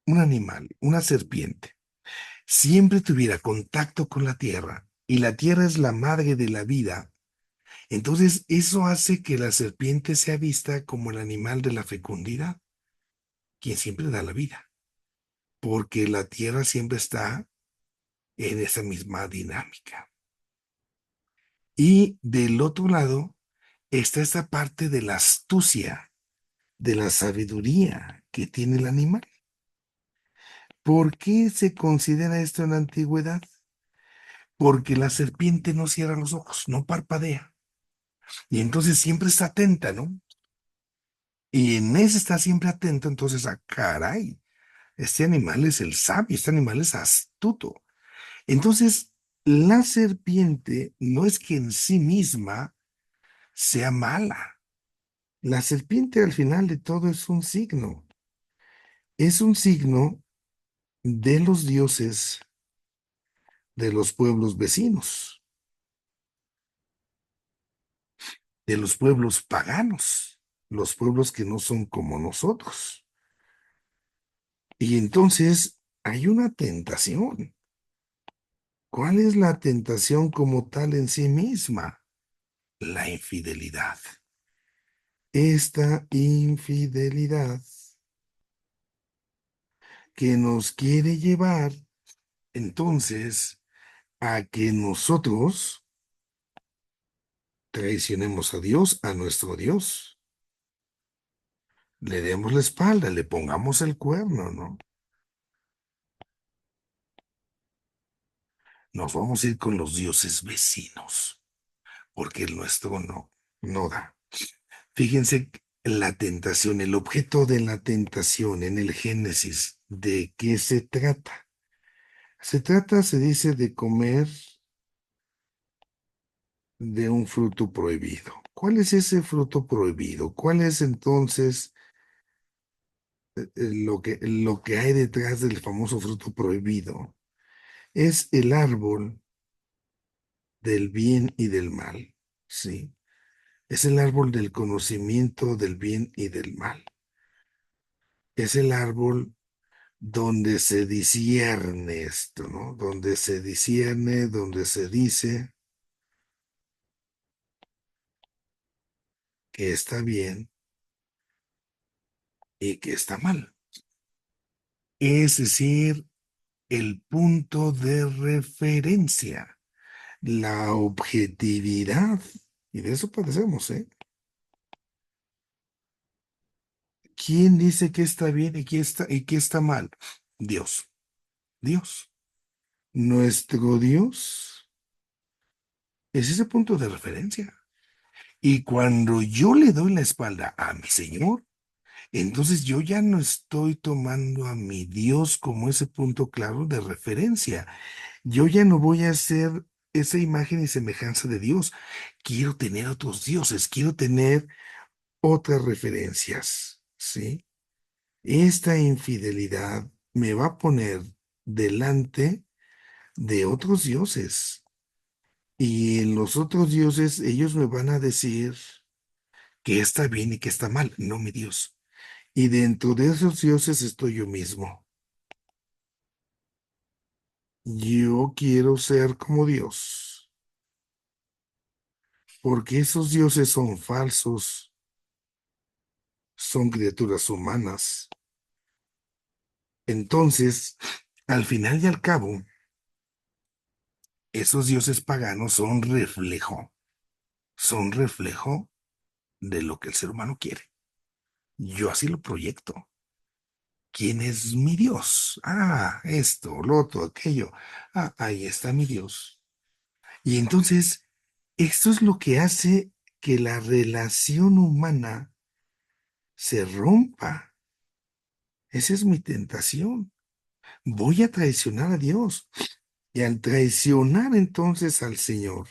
animal, una serpiente, siempre tuviera contacto con la tierra y la tierra es la madre de la vida, entonces eso hace que la serpiente sea vista como el animal de la fecundidad, quien siempre da la vida, porque la tierra siempre está en esa misma dinámica. Y del otro lado está esa parte de la astucia, de la sabiduría que tiene el animal. ¿Por qué se considera esto en la antigüedad? Porque la serpiente no cierra los ojos, no parpadea. Y entonces siempre está atenta, ¿no? Y en ese está siempre atento, entonces, caray, este animal es el sabio, este animal es astuto. Entonces, la serpiente no es que en sí misma sea mala. La serpiente al final de todo es un signo de los dioses de los pueblos vecinos, de los pueblos paganos, los pueblos que no son como nosotros. Y entonces hay una tentación. ¿Cuál es la tentación como tal en sí misma? La infidelidad. Esta infidelidad que nos quiere llevar entonces a que nosotros traicionemos a Dios, a nuestro Dios. Le demos la espalda, le pongamos el cuerno, ¿no? Nos vamos a ir con los dioses vecinos, porque el nuestro no da. Fíjense la tentación, el objeto de la tentación en el Génesis, ¿de qué se trata? Se trata, se dice, de comer de un fruto prohibido. ¿Cuál es ese fruto prohibido? ¿Cuál es entonces lo que hay detrás del famoso fruto prohibido? Es el árbol del bien y del mal, ¿sí? Es el árbol del conocimiento del bien y del mal. Es el árbol donde se discierne esto, ¿no? Donde se discierne, donde se dice que está bien y que está mal. Es decir, el punto de referencia, la objetividad. Y de eso padecemos, ¿eh? ¿Quién dice que está bien y qué está mal? Dios. Dios. Nuestro Dios es ese punto de referencia. Y cuando yo le doy la espalda a mi Señor, entonces yo ya no estoy tomando a mi Dios como ese punto claro de referencia. Yo ya no voy a ser esa imagen y semejanza de Dios. Quiero tener otros dioses, quiero tener otras referencias, ¿sí? Esta infidelidad me va a poner delante de otros dioses. Y en los otros dioses ellos me van a decir que está bien y que está mal, no mi Dios. Y dentro de esos dioses estoy yo mismo. Yo quiero ser como Dios, porque esos dioses son falsos, son criaturas humanas. Entonces, al final y al cabo, esos dioses paganos son reflejo de lo que el ser humano quiere. Yo así lo proyecto. ¿Quién es mi Dios? Ah, esto, lo otro, aquello. Ah, ahí está mi Dios. Y entonces, esto es lo que hace que la relación humana se rompa. Esa es mi tentación. Voy a traicionar a Dios. Y al traicionar entonces al Señor,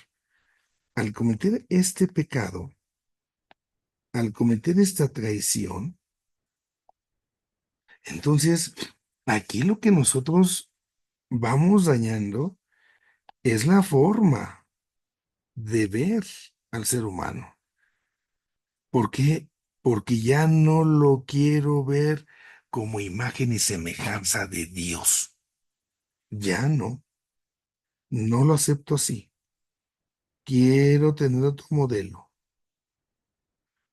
al cometer este pecado, al cometer esta traición, entonces aquí lo que nosotros vamos dañando es la forma de ver al ser humano. ¿Por qué? Porque ya no lo quiero ver como imagen y semejanza de Dios. Ya no lo acepto así. Quiero tener otro modelo.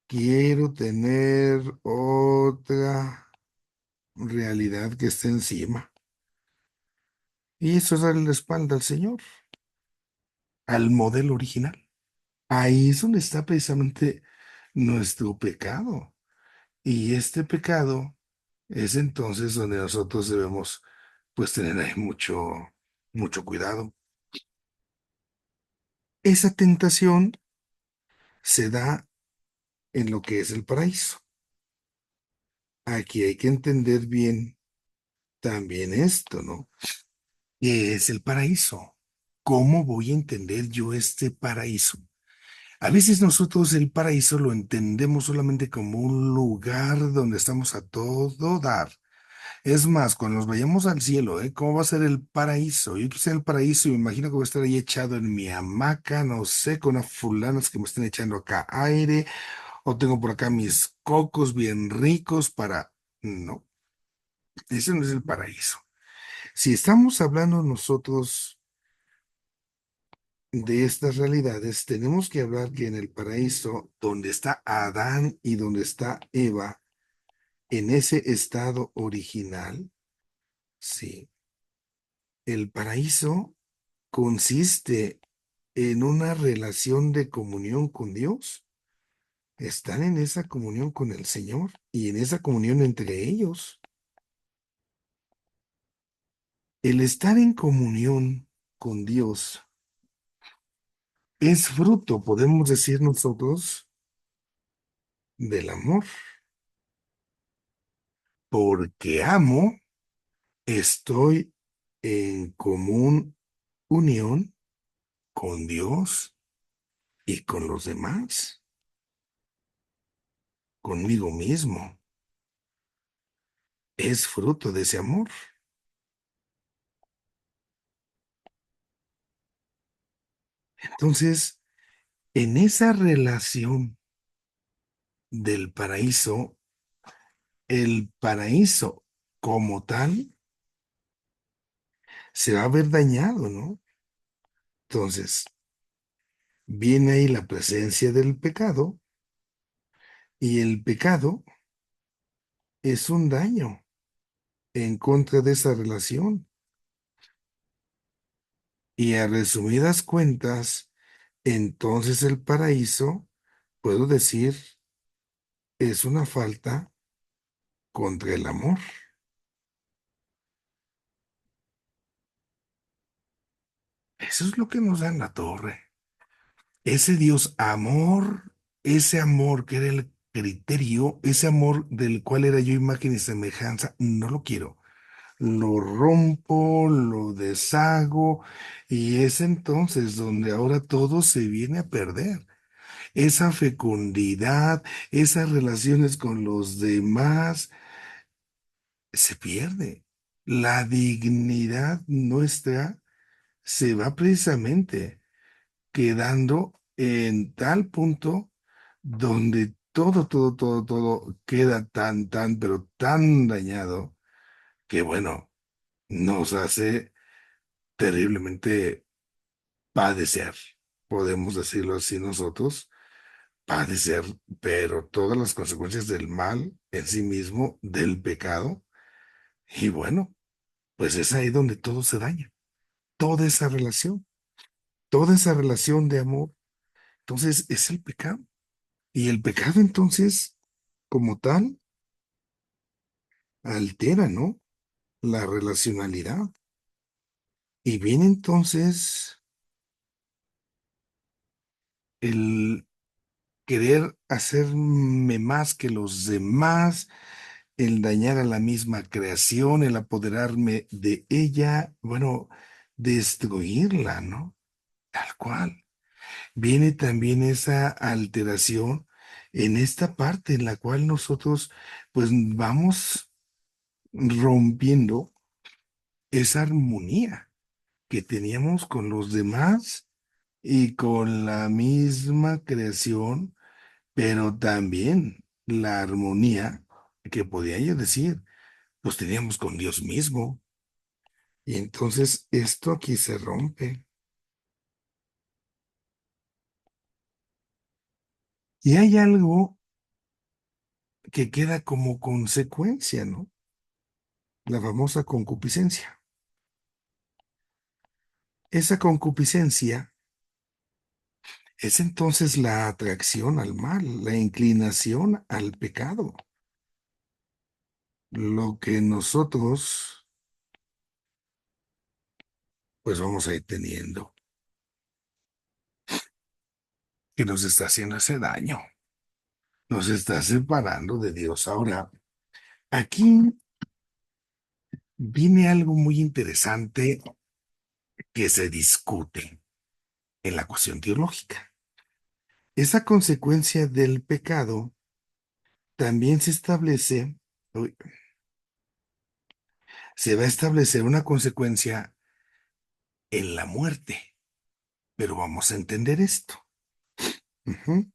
Quiero tener otra realidad que esté encima. Y eso es darle la espalda al Señor, al modelo original. Ahí es donde está precisamente nuestro pecado. Y este pecado es entonces donde nosotros debemos pues tener ahí mucho cuidado. Esa tentación se da en lo que es el paraíso. Aquí hay que entender bien también esto, ¿no? ¿Qué es el paraíso? ¿Cómo voy a entender yo este paraíso? A veces nosotros el paraíso lo entendemos solamente como un lugar donde estamos a todo dar. Es más, cuando nos vayamos al cielo, ¿eh? ¿Cómo va a ser el paraíso? Yo quisiera el paraíso y me imagino que voy a estar ahí echado en mi hamaca, no sé, con unas fulanas que me estén echando acá aire, o tengo por acá mis cocos bien ricos para... No, ese no es el paraíso. Si estamos hablando nosotros de estas realidades, tenemos que hablar que en el paraíso, donde está Adán y donde está Eva, en ese estado original, sí, el paraíso consiste en una relación de comunión con Dios. Están en esa comunión con el Señor y en esa comunión entre ellos. El estar en comunión con Dios es fruto, podemos decir nosotros, del amor. Porque amo, estoy en común unión con Dios y con los demás, conmigo mismo. Es fruto de ese amor. Entonces, en esa relación del paraíso, el paraíso como tal se va a ver dañado, ¿no? Entonces, viene ahí la presencia del pecado y el pecado es un daño en contra de esa relación. Y a resumidas cuentas, entonces el paraíso, puedo decir, es una falta contra el amor. Eso es lo que nos da en la torre. Ese Dios amor, ese amor que era el criterio, ese amor del cual era yo imagen y semejanza, no lo quiero. Lo rompo, lo deshago, y es entonces donde ahora todo se viene a perder. Esa fecundidad, esas relaciones con los demás, se pierde. La dignidad nuestra se va precisamente quedando en tal punto donde todo queda pero tan dañado que, bueno, nos hace terriblemente padecer, podemos decirlo así nosotros, padecer, pero todas las consecuencias del mal en sí mismo, del pecado, y bueno, pues es ahí donde todo se daña, toda toda esa relación de amor, entonces es el pecado. Y el pecado entonces, como tal, altera, ¿no? La relacionalidad. Y viene entonces el querer hacerme más que los demás, el dañar a la misma creación, el apoderarme de ella, bueno, destruirla, ¿no? Tal cual. Viene también esa alteración en esta parte en la cual nosotros, pues, vamos rompiendo esa armonía que teníamos con los demás y con la misma creación, pero también la armonía que podía yo decir, pues teníamos con Dios mismo. Y entonces esto aquí se rompe. Y hay algo que queda como consecuencia, ¿no? La famosa concupiscencia. Esa concupiscencia es entonces la atracción al mal, la inclinación al pecado. Lo que nosotros pues vamos a ir teniendo, que nos está haciendo ese daño, nos está separando de Dios. Ahora, aquí viene algo muy interesante que se discute en la cuestión teológica. Esa consecuencia del pecado también se establece, uy, se va a establecer una consecuencia en la muerte, pero vamos a entender esto. Ujú.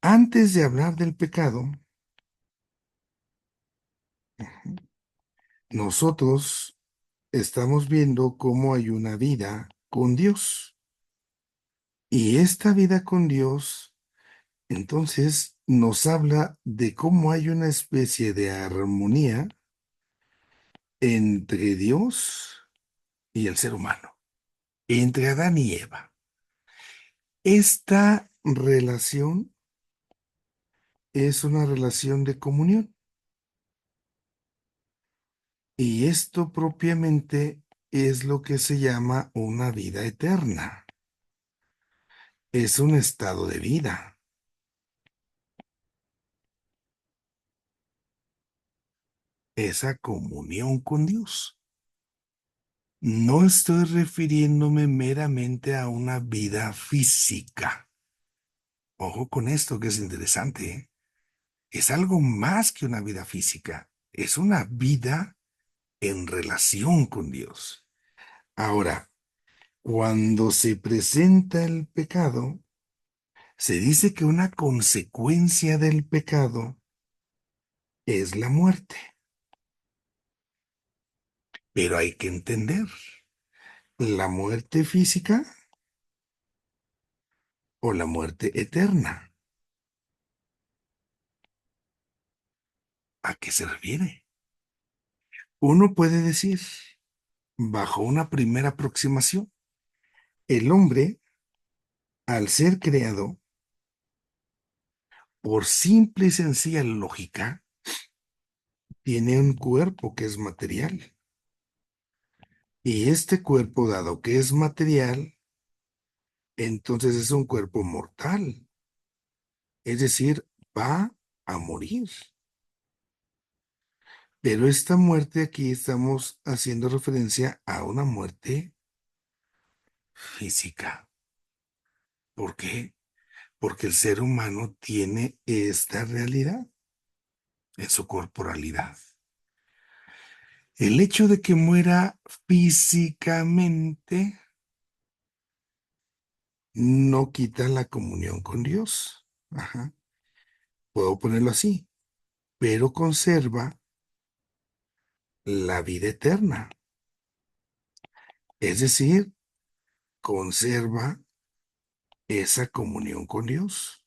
Antes de hablar del pecado, nosotros estamos viendo cómo hay una vida con Dios. Y esta vida con Dios, entonces, nos habla de cómo hay una especie de armonía entre Dios y el ser humano, entre Adán y Eva. Esta relación es una relación de comunión. Y esto propiamente es lo que se llama una vida eterna. Es un estado de vida, esa comunión con Dios. No estoy refiriéndome meramente a una vida física. Ojo con esto que es interesante, ¿eh? Es algo más que una vida física. Es una vida en relación con Dios. Ahora, cuando se presenta el pecado, se dice que una consecuencia del pecado es la muerte. Pero hay que entender, la muerte física o la muerte eterna. ¿A qué se refiere? Uno puede decir, bajo una primera aproximación, el hombre, al ser creado, por simple y sencilla lógica, tiene un cuerpo que es material. Y este cuerpo, dado que es material, entonces es un cuerpo mortal. Es decir, va a morir. Pero esta muerte aquí estamos haciendo referencia a una muerte física. ¿Por qué? Porque el ser humano tiene esta realidad en su corporalidad. El hecho de que muera físicamente no quita la comunión con Dios. Ajá, puedo ponerlo así, pero conserva la vida eterna. Es decir, conserva esa comunión con Dios.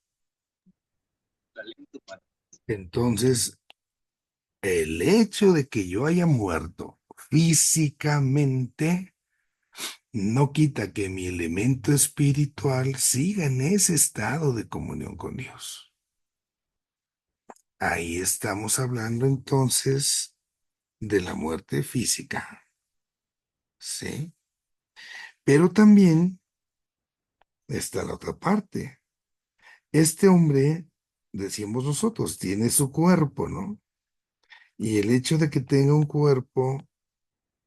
Entonces, el hecho de que yo haya muerto físicamente no quita que mi elemento espiritual siga en ese estado de comunión con Dios. Ahí estamos hablando entonces de la muerte física, ¿sí? Pero también está la otra parte. Este hombre, decimos nosotros, tiene su cuerpo, ¿no? Y el hecho de que tenga un cuerpo,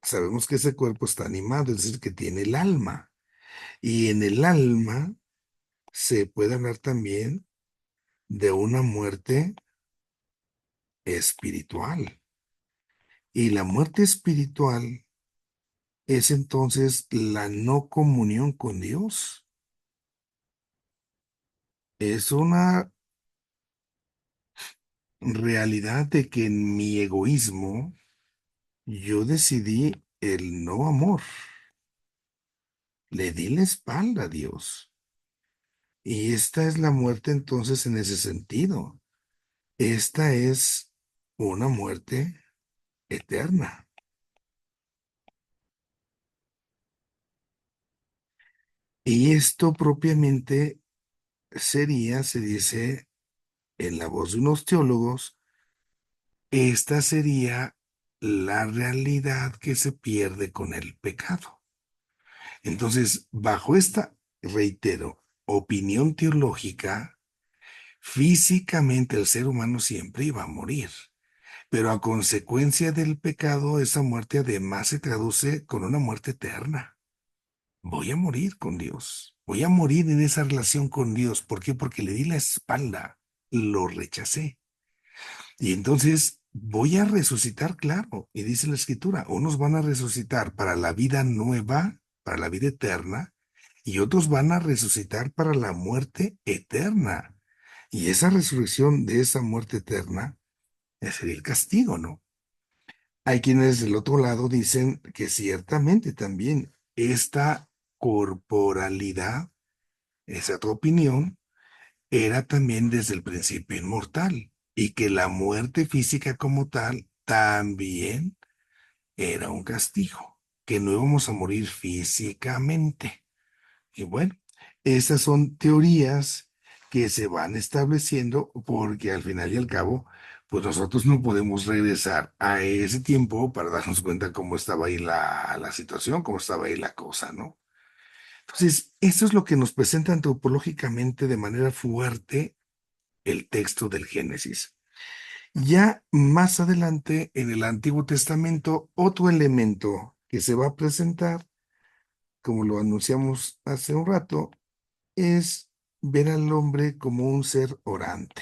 sabemos que ese cuerpo está animado, es decir, que tiene el alma. Y en el alma se puede hablar también de una muerte espiritual. Y la muerte espiritual es entonces la no comunión con Dios. Es una realidad de que en mi egoísmo yo decidí el no amor. Le di la espalda a Dios. Y esta es la muerte entonces en ese sentido. Esta es una muerte eterna. Y esto propiamente sería, se dice en la voz de unos teólogos, esta sería la realidad que se pierde con el pecado. Entonces, bajo esta, reitero, opinión teológica, físicamente el ser humano siempre iba a morir, pero a consecuencia del pecado, esa muerte además se traduce con una muerte eterna. Voy a morir con Dios, voy a morir en esa relación con Dios. ¿Por qué? Porque le di la espalda, lo rechacé. Y entonces voy a resucitar, claro. Y dice la escritura, unos van a resucitar para la vida nueva, para la vida eterna, y otros van a resucitar para la muerte eterna. Y esa resurrección de esa muerte eterna sería el castigo, ¿no? Hay quienes del otro lado dicen que ciertamente también esta corporalidad, esa tu opinión, era también desde el principio inmortal y que la muerte física como tal también era un castigo, que no íbamos a morir físicamente. Y bueno, esas son teorías que se van estableciendo porque al final y al cabo, pues nosotros no podemos regresar a ese tiempo para darnos cuenta cómo estaba ahí la situación, cómo estaba ahí la cosa, ¿no? Entonces, eso es lo que nos presenta antropológicamente de manera fuerte el texto del Génesis. Ya más adelante, en el Antiguo Testamento, otro elemento que se va a presentar, como lo anunciamos hace un rato, es ver al hombre como un ser orante.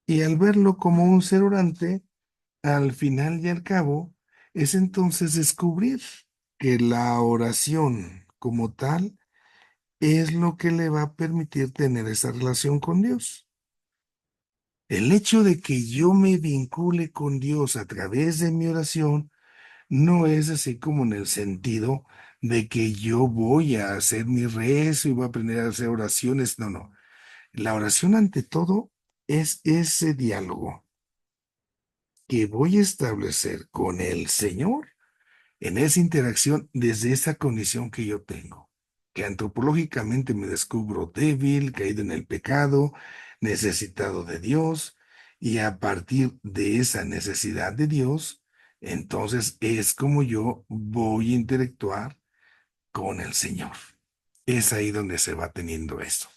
Y al verlo como un ser orante, al final y al cabo, es entonces descubrir que la oración como tal es lo que le va a permitir tener esa relación con Dios. El hecho de que yo me vincule con Dios a través de mi oración no es así como en el sentido de que yo voy a hacer mi rezo y voy a aprender a hacer oraciones. No, no. La oración ante todo es ese diálogo que voy a establecer con el Señor en esa interacción desde esa condición que yo tengo, que antropológicamente me descubro débil, caído en el pecado, necesitado de Dios, Y a partir de esa necesidad de Dios, entonces es como yo voy a interactuar con el Señor. Es ahí donde se va teniendo esto.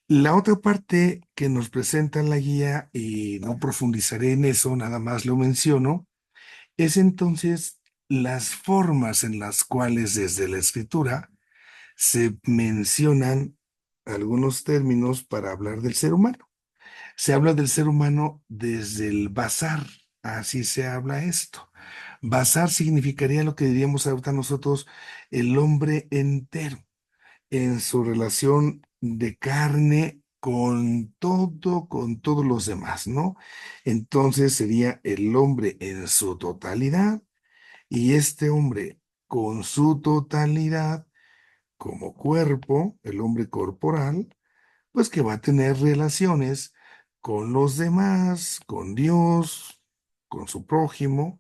La otra parte que nos presenta la guía, y no profundizaré en eso, nada más lo menciono, es entonces las formas en las cuales desde la escritura se mencionan algunos términos para hablar del ser humano. Se habla del ser humano desde el bazar, así se habla esto. Bazar significaría lo que diríamos ahorita nosotros, el hombre entero, en su relación de carne con todos los demás, ¿no? Entonces sería el hombre en su totalidad y este hombre con su totalidad como cuerpo, el hombre corporal, pues que va a tener relaciones con los demás, con Dios, con su prójimo,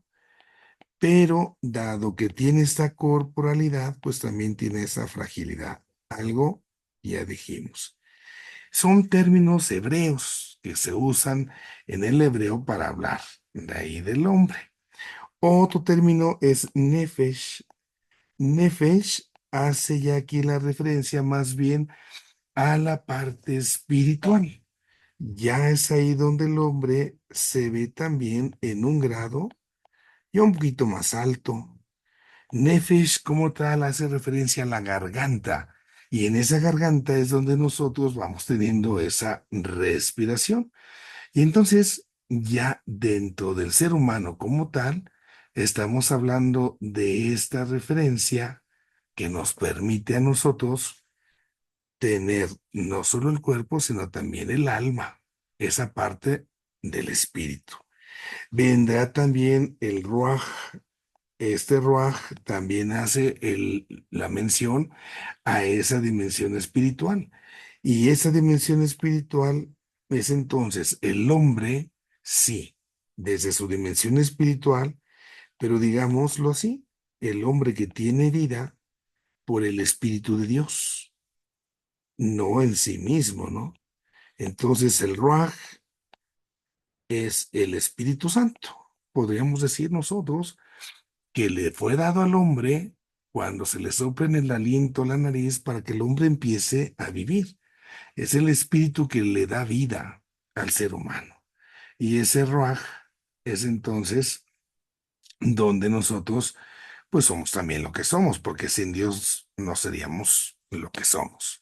pero dado que tiene esta corporalidad, pues también tiene esa fragilidad. Algo ya dijimos. Son términos hebreos que se usan en el hebreo para hablar de ahí del hombre. Otro término es nefesh. Nefesh hace ya aquí la referencia más bien a la parte espiritual. Ya es ahí donde el hombre se ve también en un grado ya un poquito más alto. Nefesh como tal hace referencia a la garganta y en esa garganta es donde nosotros vamos teniendo esa respiración. Y entonces ya dentro del ser humano como tal, estamos hablando de esta referencia que nos permite a nosotros tener no solo el cuerpo, sino también el alma, esa parte del espíritu. Vendrá también el Ruach. Este Ruach también hace la mención a esa dimensión espiritual. Y esa dimensión espiritual es entonces el hombre, sí, desde su dimensión espiritual, pero digámoslo así, el hombre que tiene vida por el Espíritu de Dios, no en sí mismo, ¿no? Entonces el Ruach es el Espíritu Santo. Podríamos decir nosotros que le fue dado al hombre cuando se le sopla en el aliento la nariz para que el hombre empiece a vivir. Es el espíritu que le da vida al ser humano. Y ese Ruach es entonces donde nosotros pues somos también lo que somos, porque sin Dios no seríamos lo que somos.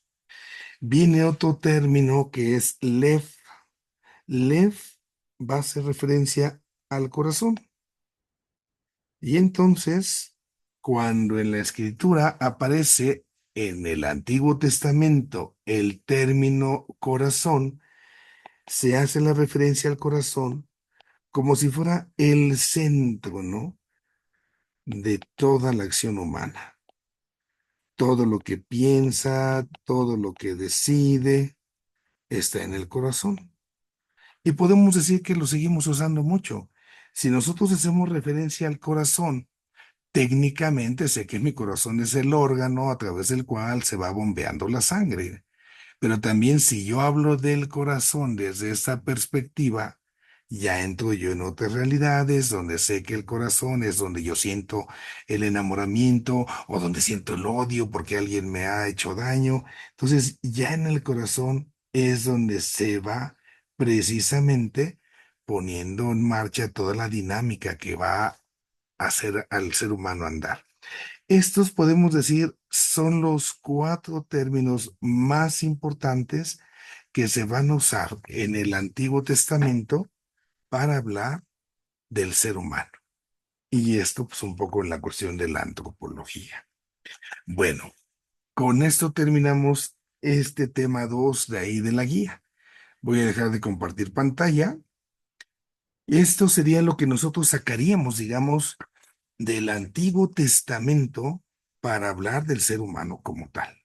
Viene otro término que es Lev. Lev va a hacer referencia al corazón. Y entonces, cuando en la escritura aparece en el Antiguo Testamento el término corazón, se hace la referencia al corazón como si fuera el centro, ¿no? De toda la acción humana. Todo lo que piensa, todo lo que decide, está en el corazón. Y podemos decir que lo seguimos usando mucho. Si nosotros hacemos referencia al corazón, técnicamente sé que mi corazón es el órgano a través del cual se va bombeando la sangre, pero también si yo hablo del corazón desde esta perspectiva, ya entro yo en otras realidades donde sé que el corazón es donde yo siento el enamoramiento o donde siento el odio porque alguien me ha hecho daño. Entonces, ya en el corazón es donde se va precisamente poniendo en marcha toda la dinámica que va a hacer al ser humano andar. Estos podemos decir son los cuatro términos más importantes que se van a usar en el Antiguo Testamento para hablar del ser humano. Y esto pues un poco en la cuestión de la antropología. Bueno, con esto terminamos este tema 2 de ahí de la guía. Voy a dejar de compartir pantalla. Esto sería lo que nosotros sacaríamos, digamos, del Antiguo Testamento para hablar del ser humano como tal.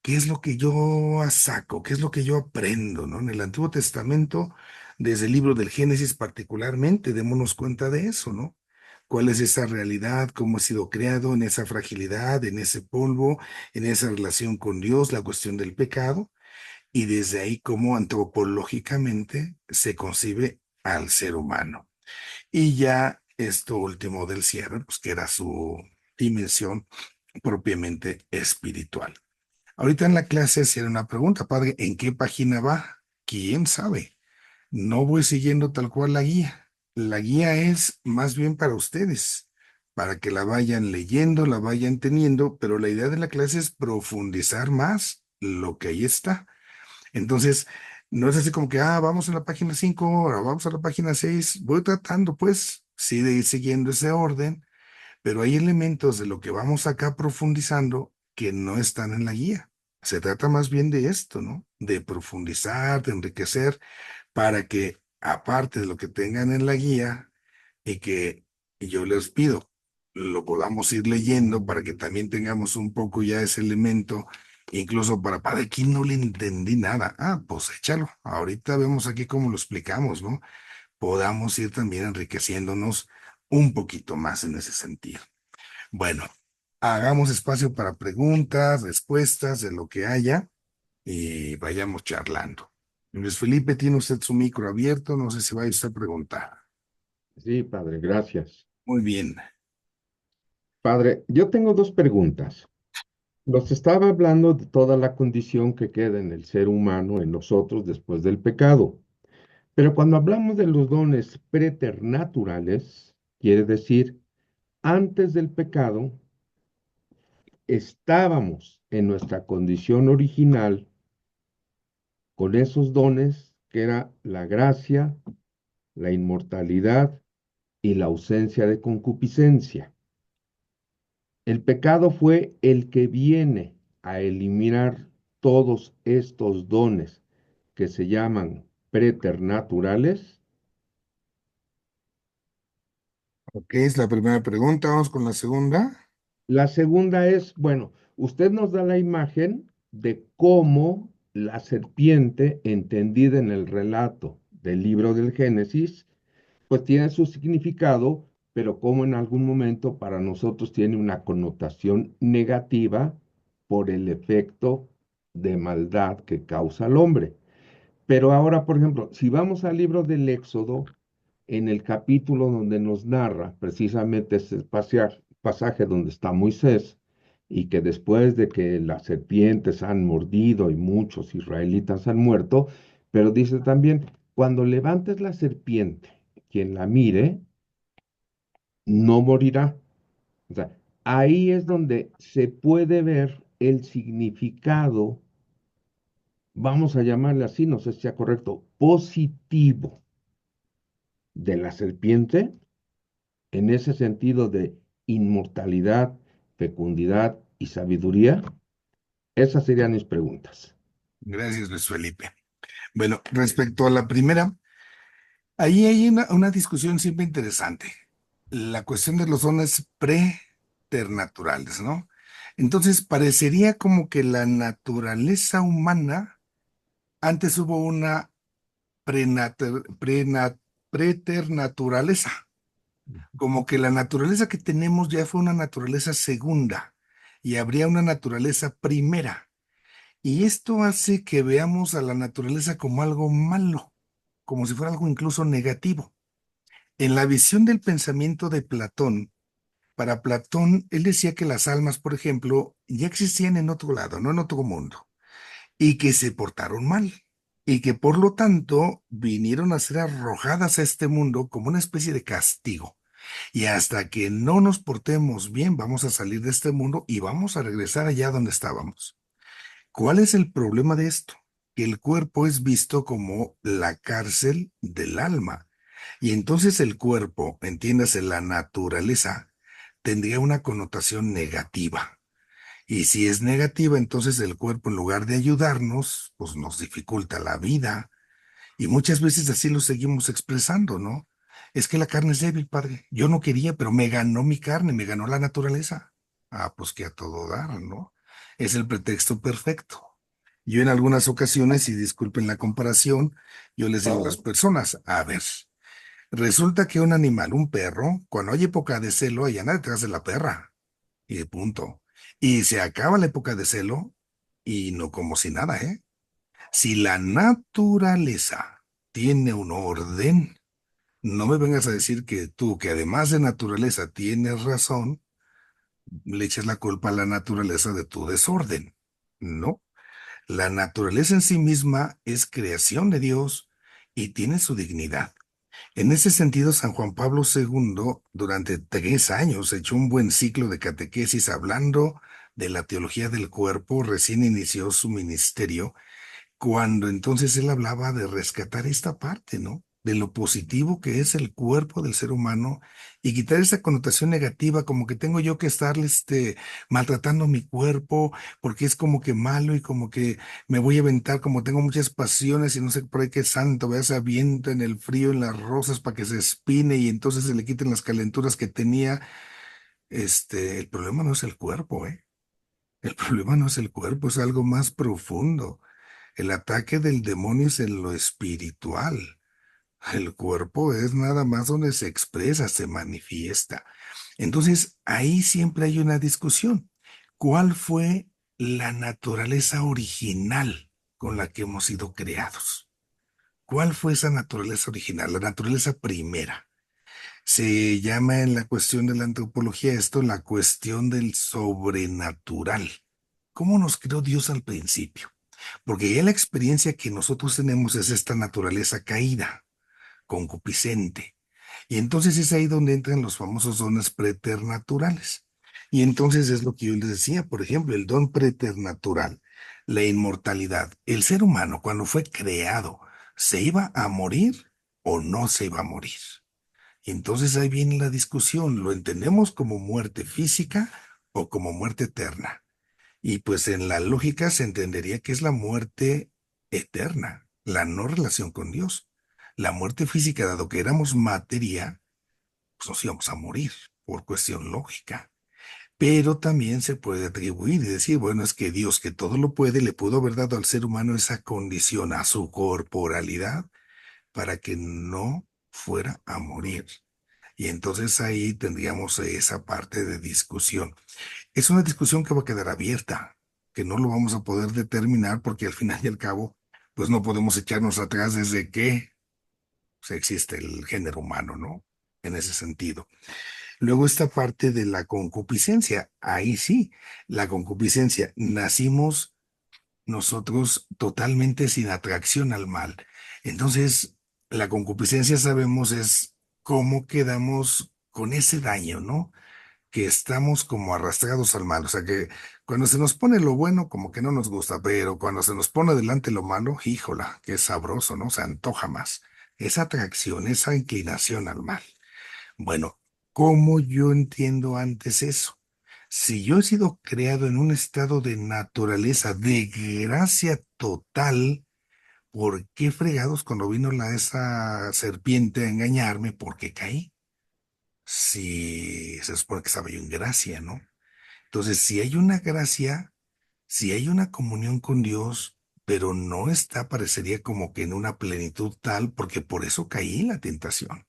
¿Qué es lo que yo saco? ¿Qué es lo que yo aprendo, ¿no? En el Antiguo Testamento, desde el libro del Génesis particularmente, démonos cuenta de eso, ¿no? ¿Cuál es esa realidad? ¿Cómo ha sido creado en esa fragilidad, en ese polvo, en esa relación con Dios, la cuestión del pecado? Y desde ahí, cómo antropológicamente se concibe al ser humano. Y ya esto último del cierre, pues que era su dimensión propiamente espiritual. Ahorita en la clase hacían una pregunta, padre, ¿en qué página va? ¿Quién sabe? No voy siguiendo tal cual la guía. La guía es más bien para ustedes, para que la vayan leyendo, la vayan teniendo, pero la idea de la clase es profundizar más lo que ahí está. Entonces, no es así como que, vamos a la página 5, ahora vamos a la página 6. Voy tratando, pues, sí, de ir siguiendo ese orden, pero hay elementos de lo que vamos acá profundizando que no están en la guía. Se trata más bien de esto, ¿no? De profundizar, de enriquecer, para que, aparte de lo que tengan en la guía, y que yo les pido, lo podamos ir leyendo para que también tengamos un poco ya ese elemento, incluso para quien no le entendí nada. Pues échalo. Ahorita vemos aquí cómo lo explicamos, ¿no? Podamos ir también enriqueciéndonos un poquito más en ese sentido. Bueno, hagamos espacio para preguntas, respuestas de lo que haya y vayamos charlando. Luis Felipe, tiene usted su micro abierto, no sé si va a usted a preguntar. Sí, padre, gracias. Muy bien. Padre, yo tengo dos preguntas. Nos estaba hablando de toda la condición que queda en el ser humano, en nosotros, después del pecado. Pero cuando hablamos de los dones preternaturales, quiere decir, antes del pecado, estábamos en nuestra condición original con esos dones que era la gracia, la inmortalidad y la ausencia de concupiscencia. El pecado fue el que viene a eliminar todos estos dones que se llaman preternaturales. Ok, es la primera pregunta. Vamos con la segunda. La segunda es, bueno, usted nos da la imagen de cómo la serpiente, entendida en el relato del libro del Génesis, pues tiene su significado, pero como en algún momento para nosotros tiene una connotación negativa por el efecto de maldad que causa el hombre. Pero ahora, por ejemplo, si vamos al libro del Éxodo, en el capítulo donde nos narra precisamente ese pasaje donde está Moisés, y que después de que las serpientes han mordido y muchos israelitas han muerto, pero dice también, cuando levantes la serpiente, quien la mire, no morirá. O sea, ahí es donde se puede ver el significado, vamos a llamarle así, no sé si sea correcto, positivo de la serpiente en ese sentido de inmortalidad, fecundidad y sabiduría. Esas serían mis preguntas. Gracias, Luis Felipe. Bueno, respecto a la primera, ahí hay una discusión siempre interesante. La cuestión de los dones preternaturales, ¿no? Entonces, parecería como que la naturaleza humana, antes hubo una prenater- prena- preternaturaleza, como que la naturaleza que tenemos ya fue una naturaleza segunda y habría una naturaleza primera. Y esto hace que veamos a la naturaleza como algo malo, como si fuera algo incluso negativo. En la visión del pensamiento de Platón, para Platón, él decía que las almas, por ejemplo, ya existían en otro lado, no en otro mundo, y que se portaron mal, y que por lo tanto vinieron a ser arrojadas a este mundo como una especie de castigo. Y hasta que no nos portemos bien, vamos a salir de este mundo y vamos a regresar allá donde estábamos. ¿Cuál es el problema de esto? Que el cuerpo es visto como la cárcel del alma. Y entonces el cuerpo, entiéndase, la naturaleza, tendría una connotación negativa. Y si es negativa, entonces el cuerpo, en lugar de ayudarnos, pues nos dificulta la vida. Y muchas veces así lo seguimos expresando, ¿no? Es que la carne es débil, padre. Yo no quería, pero me ganó mi carne, me ganó la naturaleza. Pues que a todo dar, ¿no? Es el pretexto perfecto. Yo en algunas ocasiones, y disculpen la comparación, yo les digo a las personas, a ver, resulta que un animal, un perro, cuando hay época de celo, allá anda detrás de la perra, y de punto. Y se acaba la época de celo, y no como si nada, ¿eh? Si la naturaleza tiene un orden, No me vengas a decir que tú, que además de naturaleza tienes razón, le eches la culpa a la naturaleza de tu desorden. No, la naturaleza en sí misma es creación de Dios y tiene su dignidad. En ese sentido, San Juan Pablo II, durante 3 años, echó un buen ciclo de catequesis hablando de la teología del cuerpo, recién inició su ministerio, cuando entonces él hablaba de rescatar esta parte, ¿no? De lo positivo que es el cuerpo del ser humano y quitar esa connotación negativa, como que tengo yo que estarle maltratando mi cuerpo porque es como que malo y como que me voy a aventar, como tengo muchas pasiones y no sé por ahí qué santo, vea, se avienta en el frío, en las rosas para que se espine y entonces se le quiten las calenturas que tenía. El problema no es el cuerpo, ¿eh? El problema no es el cuerpo, es algo más profundo. El ataque del demonio es en lo espiritual. El cuerpo es nada más donde se expresa, se manifiesta. Entonces, ahí siempre hay una discusión. ¿Cuál fue la naturaleza original con la que hemos sido creados? ¿Cuál fue esa naturaleza original? La naturaleza primera. Se llama en la cuestión de la antropología esto la cuestión del sobrenatural. ¿Cómo nos creó Dios al principio? Porque ya la experiencia que nosotros tenemos es esta naturaleza caída, concupiscente. Y entonces es ahí donde entran los famosos dones preternaturales. Y entonces es lo que yo les decía, por ejemplo, el don preternatural, la inmortalidad. El ser humano, cuando fue creado, ¿se iba a morir o no se iba a morir? Y entonces ahí viene la discusión, ¿lo entendemos como muerte física o como muerte eterna? Y pues en la lógica se entendería que es la muerte eterna, la no relación con Dios. La muerte física, dado que éramos materia, pues nos íbamos a morir por cuestión lógica. Pero también se puede atribuir y decir, bueno, es que Dios que todo lo puede, le pudo haber dado al ser humano esa condición, a su corporalidad, para que no fuera a morir. Y entonces ahí tendríamos esa parte de discusión. Es una discusión que va a quedar abierta, que no lo vamos a poder determinar porque al final y al cabo, pues no podemos echarnos atrás desde que pues, existe el género humano, ¿no? En ese sentido. Luego esta parte de la concupiscencia, ahí sí, la concupiscencia, nacimos nosotros totalmente sin atracción al mal. Entonces, la concupiscencia sabemos es cómo quedamos con ese daño, ¿no? Que estamos como arrastrados al mal. O sea que cuando se nos pone lo bueno, como que no nos gusta, pero cuando se nos pone delante lo malo, híjola, qué sabroso, ¿no? Se antoja más. Esa atracción, esa inclinación al mal. Bueno, ¿cómo yo entiendo antes eso? Si yo he sido creado en un estado de naturaleza, de gracia total, ¿por qué fregados cuando vino esa serpiente a engañarme, por qué caí? Si se supone que estaba yo en gracia, ¿no? Entonces, si hay una gracia, si hay una comunión con Dios, pero no está, parecería como que en una plenitud tal, porque por eso caí en la tentación.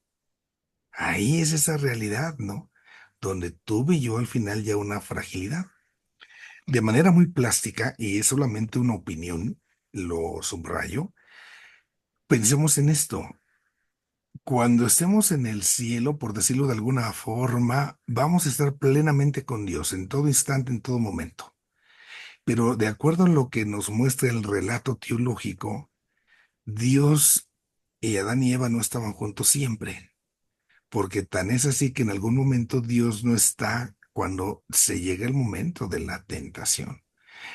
Ahí es esa realidad, ¿no? Donde tuve yo al final ya una fragilidad. De manera muy plástica, y es solamente una opinión, lo subrayo, pensemos en esto. Cuando estemos en el cielo, por decirlo de alguna forma, vamos a estar plenamente con Dios en todo instante, en todo momento. Pero de acuerdo a lo que nos muestra el relato teológico, Dios y Adán y Eva no estaban juntos siempre, porque tan es así que en algún momento Dios no está cuando se llega el momento de la tentación.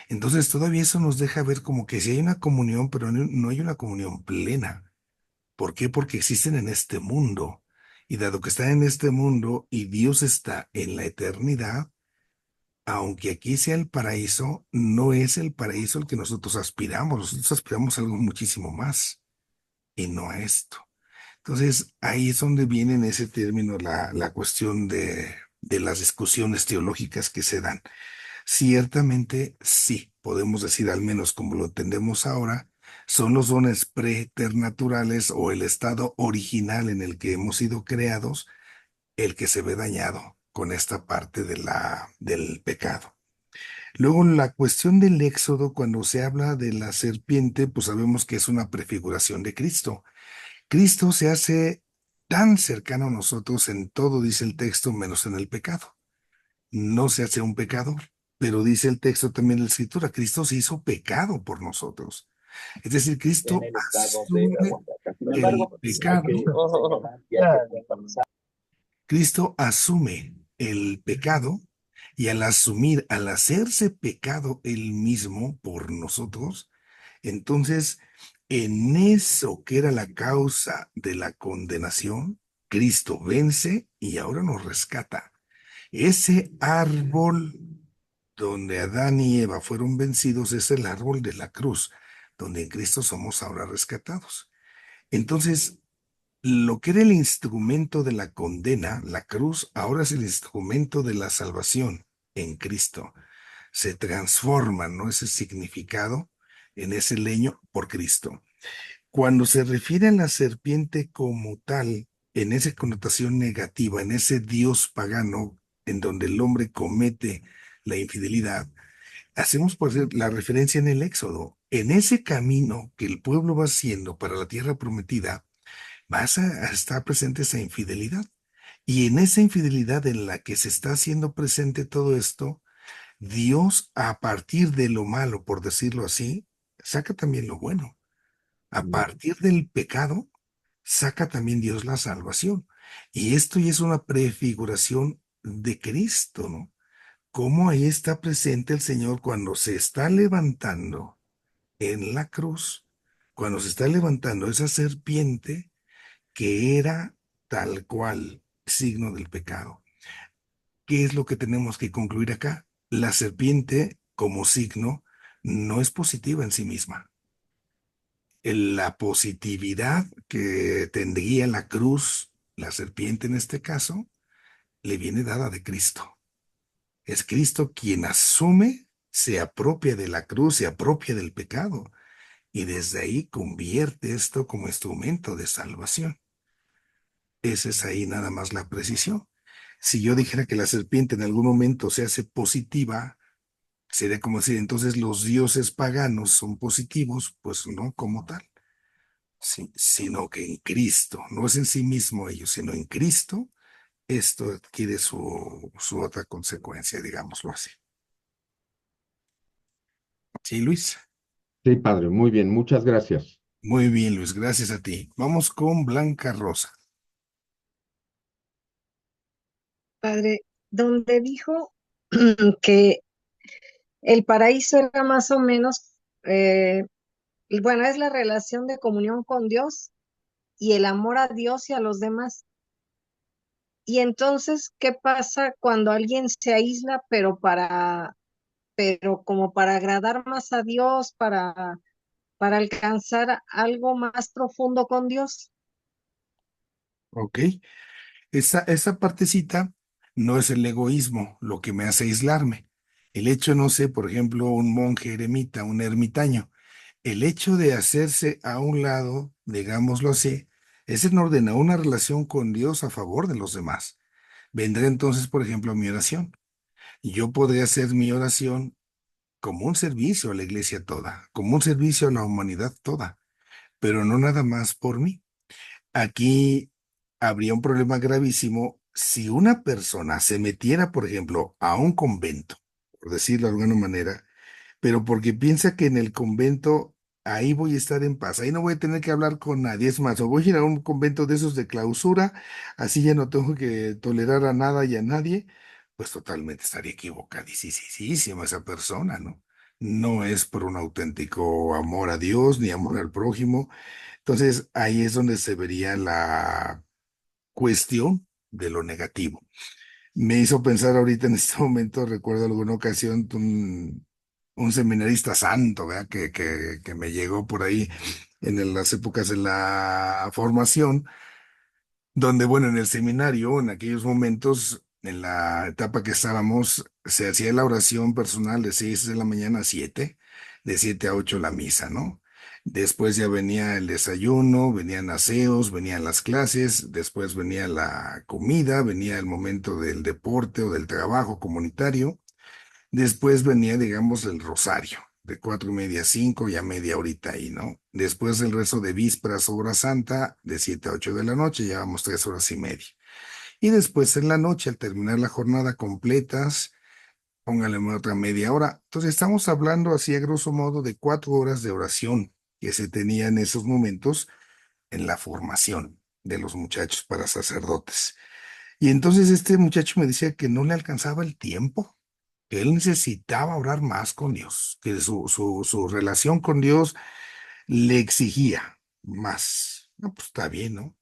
Entonces todavía eso nos deja ver como que sí hay una comunión, pero no hay una comunión plena. ¿Por qué? Porque existen en este mundo. Y dado que están en este mundo y Dios está en la eternidad, aunque aquí sea el paraíso, no es el paraíso el que nosotros aspiramos. Nosotros aspiramos a algo muchísimo más y no a esto. Entonces, ahí es donde viene en ese término la cuestión de las discusiones teológicas que se dan. Ciertamente sí, podemos decir al menos como lo entendemos ahora, son los dones preternaturales o el estado original en el que hemos sido creados el que se ve dañado con esta parte del pecado. Luego, la cuestión del Éxodo, cuando se habla de la serpiente, pues sabemos que es una prefiguración de Cristo. Cristo se hace tan cercano a nosotros en todo, dice el texto, menos en el pecado. No se hace un pecador, pero dice el texto también de la Escritura, Cristo se hizo pecado por nosotros. Es decir, en Cristo el estado de asume Oaxaca. Sin el embargo, pues, hay pecado, que señalar y hay que puntualizar. Cristo asume el pecado y al asumir, al hacerse pecado él mismo por nosotros, entonces en eso que era la causa de la condenación, Cristo vence y ahora nos rescata. Ese árbol donde Adán y Eva fueron vencidos es el árbol de la cruz, donde en Cristo somos ahora rescatados. Entonces, lo que era el instrumento de la condena, la cruz, ahora es el instrumento de la salvación en Cristo. Se transforma, ¿no? Ese significado en ese leño por Cristo. Cuando se refiere a la serpiente como tal, en esa connotación negativa, en ese Dios pagano en donde el hombre comete la infidelidad, hacemos por decir, la referencia en el Éxodo. En ese camino que el pueblo va haciendo para la tierra prometida, a estar presente esa infidelidad. Y en esa infidelidad en la que se está haciendo presente todo esto, Dios, a partir de lo malo, por decirlo así, saca también lo bueno. A partir del pecado, saca también Dios la salvación. Y esto ya es una prefiguración de Cristo, ¿no? Cómo ahí está presente el Señor cuando se está levantando en la cruz, cuando se está levantando esa serpiente que era tal cual signo del pecado. ¿Qué es lo que tenemos que concluir acá? La serpiente como signo no es positiva en sí misma. La positividad que tendría la cruz, la serpiente en este caso, le viene dada de Cristo. Es Cristo quien asume, se apropia de la cruz, se apropia del pecado y desde ahí convierte esto como instrumento de salvación. Esa es ahí nada más la precisión. Si yo dijera que la serpiente en algún momento se hace positiva, sería como decir, entonces los dioses paganos son positivos, pues no como tal, sí, sino que en Cristo, no es en sí mismo ellos, sino en Cristo, esto adquiere su otra consecuencia, digámoslo así. Sí, Luis. Sí, padre, muy bien, muchas gracias. Muy bien, Luis, gracias a ti. Vamos con Blanca Rosa. Padre, donde dijo que el paraíso era más o menos, y bueno, es la relación de comunión con Dios y el amor a Dios y a los demás. Y entonces, ¿qué pasa cuando alguien se aísla, pero como para agradar más a Dios, para alcanzar algo más profundo con Dios? Ok. Esa partecita no es el egoísmo lo que me hace aislarme. El hecho, no sé, por ejemplo, un monje eremita, un ermitaño, el hecho de hacerse a un lado, digámoslo así, es en orden a una relación con Dios a favor de los demás. Vendrá entonces, por ejemplo, mi oración. Yo podría hacer mi oración como un servicio a la iglesia toda, como un servicio a la humanidad toda, pero no nada más por mí. Aquí habría un problema gravísimo si una persona se metiera, por ejemplo, a un convento, por decirlo de alguna manera, pero porque piensa que en el convento ahí voy a estar en paz, ahí no voy a tener que hablar con nadie, es más, o voy a ir a un convento de esos de clausura, así ya no tengo que tolerar a nada y a nadie, pues totalmente estaría equivocadísima esa persona, ¿no? No es por un auténtico amor a Dios ni amor al prójimo. Entonces, ahí es donde se vería la cuestión de lo negativo. Me hizo pensar ahorita en este momento, recuerdo alguna ocasión, un seminarista santo, ¿verdad? Que me llegó por ahí en las épocas de la formación, donde, bueno, en el seminario, en aquellos momentos, en la etapa que estábamos, se hacía la oración personal de 6 de la mañana a 7, de 7 a 8 la misa, ¿no? Después ya venía el desayuno, venían aseos, venían las clases, después venía la comida, venía el momento del deporte o del trabajo comunitario, después venía, digamos, el rosario. de 4:30 a 5, ya media horita ahí, ¿no? Después del rezo de vísperas, hora santa, de 7 a 8 de la noche, llevamos 3 horas y media. Y después en la noche, al terminar la jornada completas, póngale otra media hora. Entonces estamos hablando así a grosso modo de 4 horas de oración que se tenía en esos momentos en la formación de los muchachos para sacerdotes. Y entonces este muchacho me decía que no le alcanzaba el tiempo, que él necesitaba orar más con Dios, que su relación con Dios le exigía más. No, pues está bien, ¿no?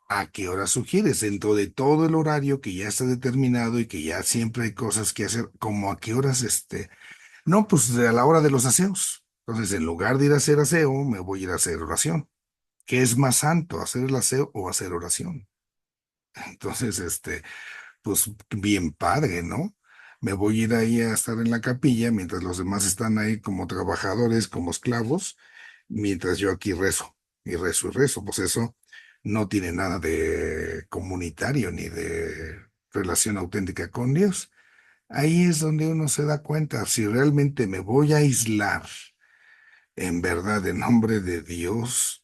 ¿A qué hora sugieres? Dentro de todo el horario que ya está determinado y que ya siempre hay cosas que hacer, ¿como a qué horas No, pues a la hora de los aseos. Entonces, en lugar de ir a hacer aseo, me voy a ir a hacer oración. ¿Qué es más santo, hacer el aseo o hacer oración? Entonces, pues bien padre, ¿no? Me voy a ir ahí a estar en la capilla mientras los demás están ahí como trabajadores, como esclavos, mientras yo aquí rezo y rezo y rezo. Pues eso no tiene nada de comunitario ni de relación auténtica con Dios. Ahí es donde uno se da cuenta si realmente me voy a aislar en verdad en nombre de Dios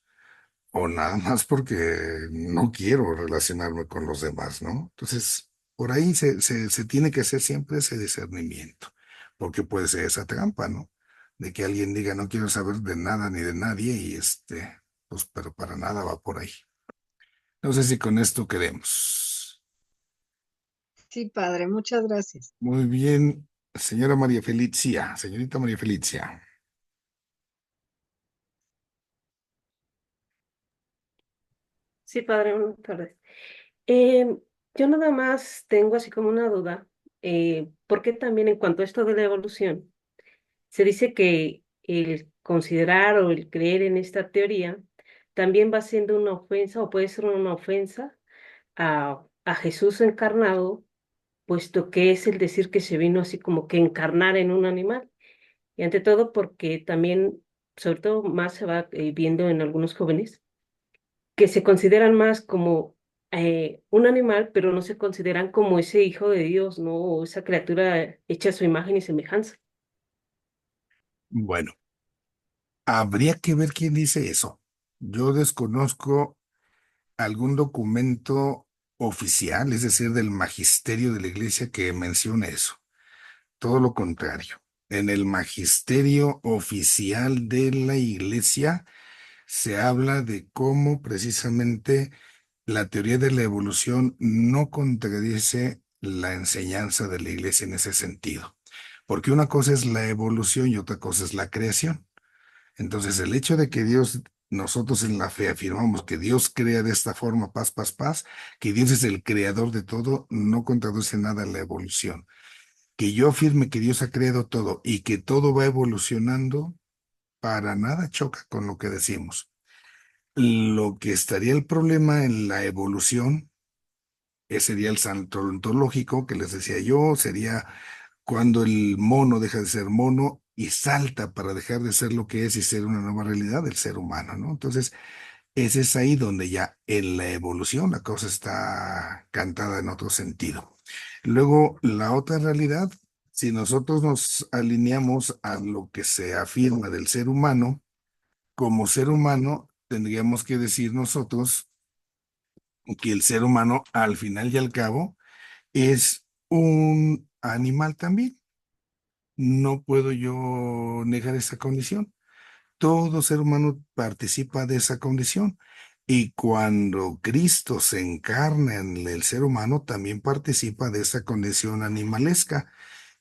o nada más porque no quiero relacionarme con los demás, ¿no? Entonces, por ahí se tiene que hacer siempre ese discernimiento, porque puede ser esa trampa, ¿no? De que alguien diga no quiero saber de nada ni de nadie y pues, pero para nada va por ahí. No sé si con esto queremos. Sí, padre, muchas gracias. Muy bien, señora María Felicia, señorita María Felicia. Sí, padre, buenas tardes. Em, yo nada más tengo así como una duda, porque también en cuanto a esto de la evolución, se dice que el considerar o el creer en esta teoría también va siendo una ofensa o puede ser una ofensa a Jesús encarnado, puesto que es el decir que se vino así como que encarnar en un animal. Y ante todo porque también, sobre todo más se va viendo en algunos jóvenes que se consideran más como un animal, pero no se consideran como ese hijo de Dios, ¿no? O esa criatura hecha a su imagen y semejanza. Bueno, habría que ver quién dice eso. Yo desconozco algún documento oficial, es decir, del magisterio de la iglesia que mencione eso. Todo lo contrario. En el magisterio oficial de la iglesia se habla de cómo precisamente la teoría de la evolución no contradice la enseñanza de la iglesia en ese sentido. Porque una cosa es la evolución y otra cosa es la creación. Entonces, el hecho de que Dios, nosotros en la fe afirmamos que Dios crea de esta forma, paz, paz, paz, que Dios es el creador de todo, no contradice nada la evolución. Que yo afirme que Dios ha creado todo y que todo va evolucionando, para nada choca con lo que decimos. Lo que estaría el problema en la evolución, ese sería el salto ontológico que les decía yo, sería cuando el mono deja de ser mono y salta para dejar de ser lo que es y ser una nueva realidad del ser humano, ¿no? Entonces, ese es ahí donde ya en la evolución la cosa está cantada en otro sentido. Luego, la otra realidad, si nosotros nos alineamos a lo que se afirma del ser humano, como ser humano, tendríamos que decir nosotros que el ser humano, al final y al cabo, es un animal también. No puedo yo negar esa condición. Todo ser humano participa de esa condición. Y cuando Cristo se encarna en el ser humano, también participa de esa condición animalesca.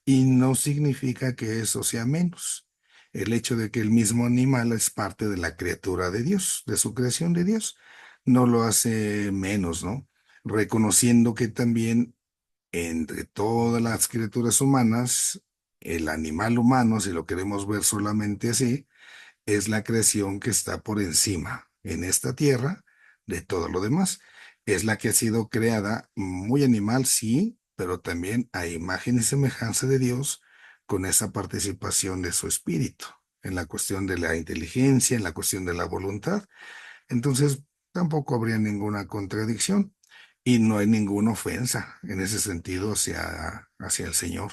Y no significa que eso sea menos. El hecho de que el mismo animal es parte de la criatura de Dios, de su creación de Dios, no lo hace menos, ¿no? Reconociendo que también entre todas las criaturas humanas, el animal humano, si lo queremos ver solamente así, es la creación que está por encima en esta tierra de todo lo demás. Es la que ha sido creada muy animal, sí, pero también a imagen y semejanza de Dios con esa participación de su espíritu en la cuestión de la inteligencia, en la cuestión de la voluntad. Entonces, tampoco habría ninguna contradicción y no hay ninguna ofensa en ese sentido hacia el Señor,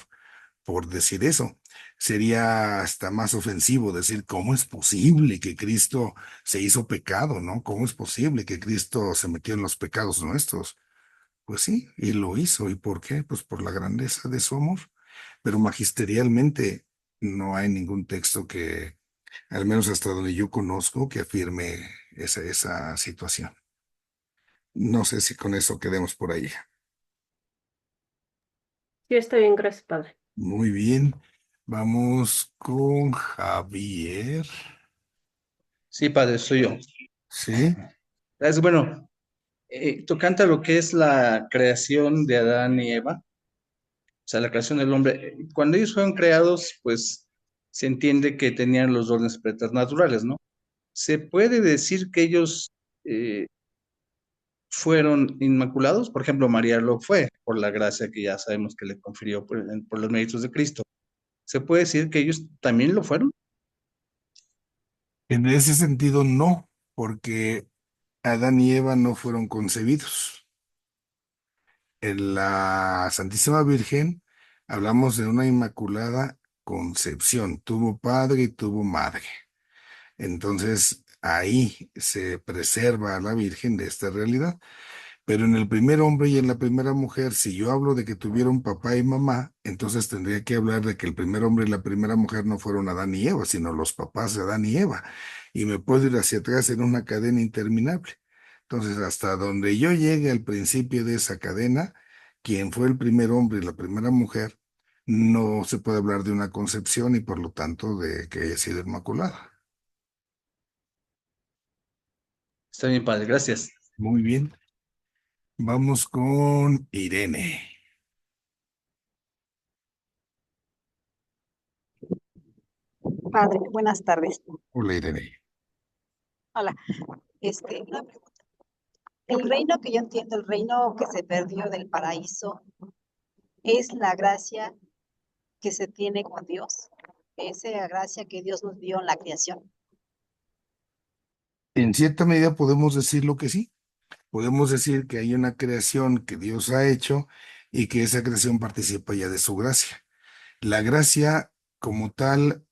por decir eso. Sería hasta más ofensivo decir, ¿cómo es posible que Cristo se hizo pecado, ¿no? ¿Cómo es posible que Cristo se metió en los pecados nuestros? Pues sí, y lo hizo. ¿Y por qué? Pues por la grandeza de su amor. Pero magisterialmente no hay ningún texto que, al menos hasta donde yo conozco, que afirme esa situación. No sé si con eso quedemos por ahí. Sí, está bien, gracias, padre. Muy bien. Vamos con Javier. Sí, padre, soy yo. Sí, Es bueno, tocante a lo que es la creación de Adán y Eva, o sea, la creación del hombre, cuando ellos fueron creados, pues se entiende que tenían los dones preternaturales, ¿no? ¿Se puede decir que ellos fueron inmaculados? Por ejemplo, María lo fue, por la gracia que ya sabemos que le confirió por los méritos de Cristo. ¿Se puede decir que ellos también lo fueron? en ese sentido no, porque Adán y Eva no fueron concebidos. En la Santísima Virgen hablamos de una inmaculada concepción. Tuvo padre y tuvo madre. Entonces ahí se preserva a la Virgen de esta realidad. Pero en el primer hombre y en la primera mujer, si yo hablo de que tuvieron papá y mamá, entonces tendría que hablar de que el primer hombre y la primera mujer no fueron Adán y Eva, sino los papás de Adán y Eva. Y me puedo ir hacia atrás en una cadena interminable. Entonces, hasta donde yo llegue al principio de esa cadena, quien fue el primer hombre y la primera mujer, no se puede hablar de una concepción y por lo tanto de que haya sido inmaculada. Está bien, padre, gracias. Muy bien. Vamos con Irene. Padre, buenas tardes. Hola, Irene. Hola, una pregunta. El reino que yo entiendo, el reino que se perdió del paraíso, es la gracia que se tiene con Dios, esa gracia que Dios nos dio en la creación. En cierta medida podemos decir lo que sí. Podemos decir que hay una creación que Dios ha hecho y que esa creación participa ya de su gracia. La gracia como tal,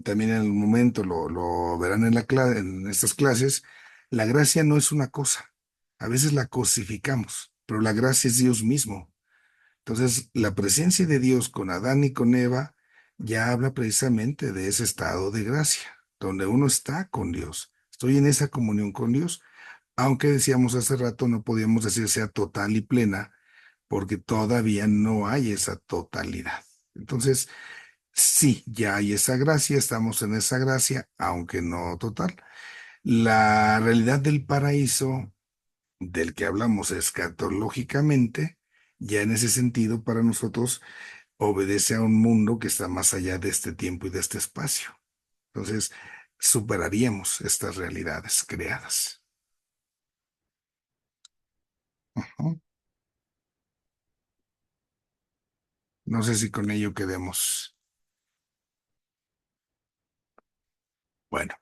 también en el momento lo verán en en estas clases, la gracia no es una cosa. A veces la cosificamos, pero la gracia es Dios mismo. Entonces, la presencia de Dios con Adán y con Eva ya habla precisamente de ese estado de gracia, donde uno está con Dios. Estoy en esa comunión con Dios, aunque decíamos hace rato no podíamos decir sea total y plena, porque todavía no hay esa totalidad. Entonces, sí, ya hay esa gracia, estamos en esa gracia, aunque no total. La realidad del paraíso del que hablamos escatológicamente, ya en ese sentido para nosotros obedece a un mundo que está más allá de este tiempo y de este espacio. Entonces, superaríamos estas realidades creadas. Ujú. No sé si con ello quedemos. Bueno,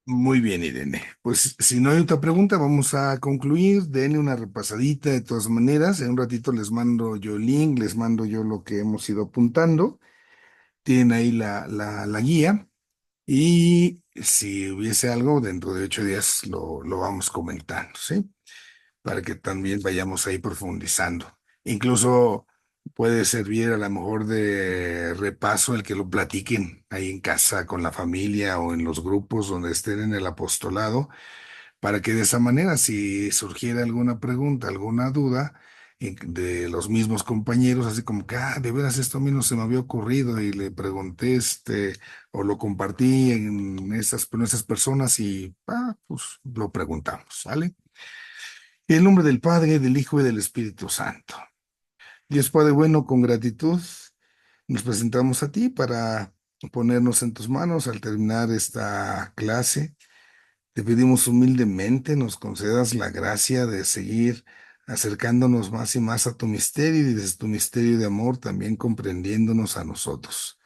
muy bien, Irene. Pues si no hay otra pregunta, vamos a concluir. Denle una repasadita de todas maneras. En un ratito les mando yo el link, les mando yo lo que hemos ido apuntando. Tienen ahí la guía. Y si hubiese algo, dentro de 8 días lo vamos comentando, ¿sí? Para que también vayamos ahí profundizando. Incluso puede servir a lo mejor de repaso el que lo platiquen ahí en casa con la familia o en los grupos donde estén en el apostolado, para que de esa manera, si surgiera alguna pregunta, alguna duda de los mismos compañeros, así como que, de veras esto a mí no se me había ocurrido y le pregunté, o lo compartí con esas personas y, pues lo preguntamos, ¿sale? En el nombre del Padre, del Hijo y del Espíritu Santo. Dios Padre bueno, con gratitud nos presentamos a ti para ponernos en tus manos al terminar esta clase. Te pedimos humildemente nos concedas la gracia de seguir acercándonos más y más a tu misterio y desde tu misterio de amor también comprendiéndonos a nosotros.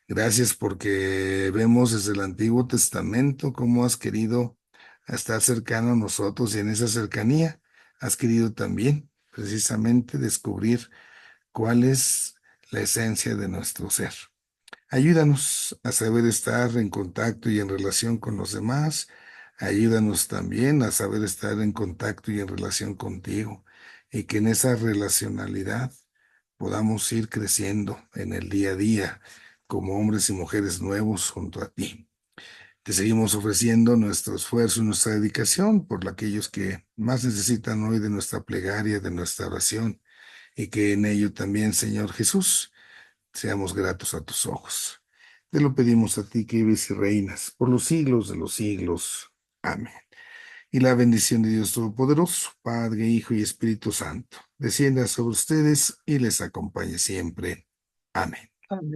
Gracias porque vemos desde el Antiguo Testamento cómo has querido estar cercano a nosotros y en esa cercanía has querido también precisamente descubrir cuál es la esencia de nuestro ser. Ayúdanos a saber estar en contacto y en relación con los demás. Ayúdanos también a saber estar en contacto y en relación contigo. Y que en esa relacionalidad podamos ir creciendo en el día a día como hombres y mujeres nuevos junto a ti. Te seguimos ofreciendo nuestro esfuerzo y nuestra dedicación por aquellos que más necesitan hoy de nuestra plegaria, de nuestra oración, y que en ello también, Señor Jesús, seamos gratos a tus ojos. Te lo pedimos a ti que vives y reinas por los siglos de los siglos. Amén. Y la bendición de Dios Todopoderoso, Padre, Hijo y Espíritu Santo, descienda sobre ustedes y les acompañe siempre. Amén.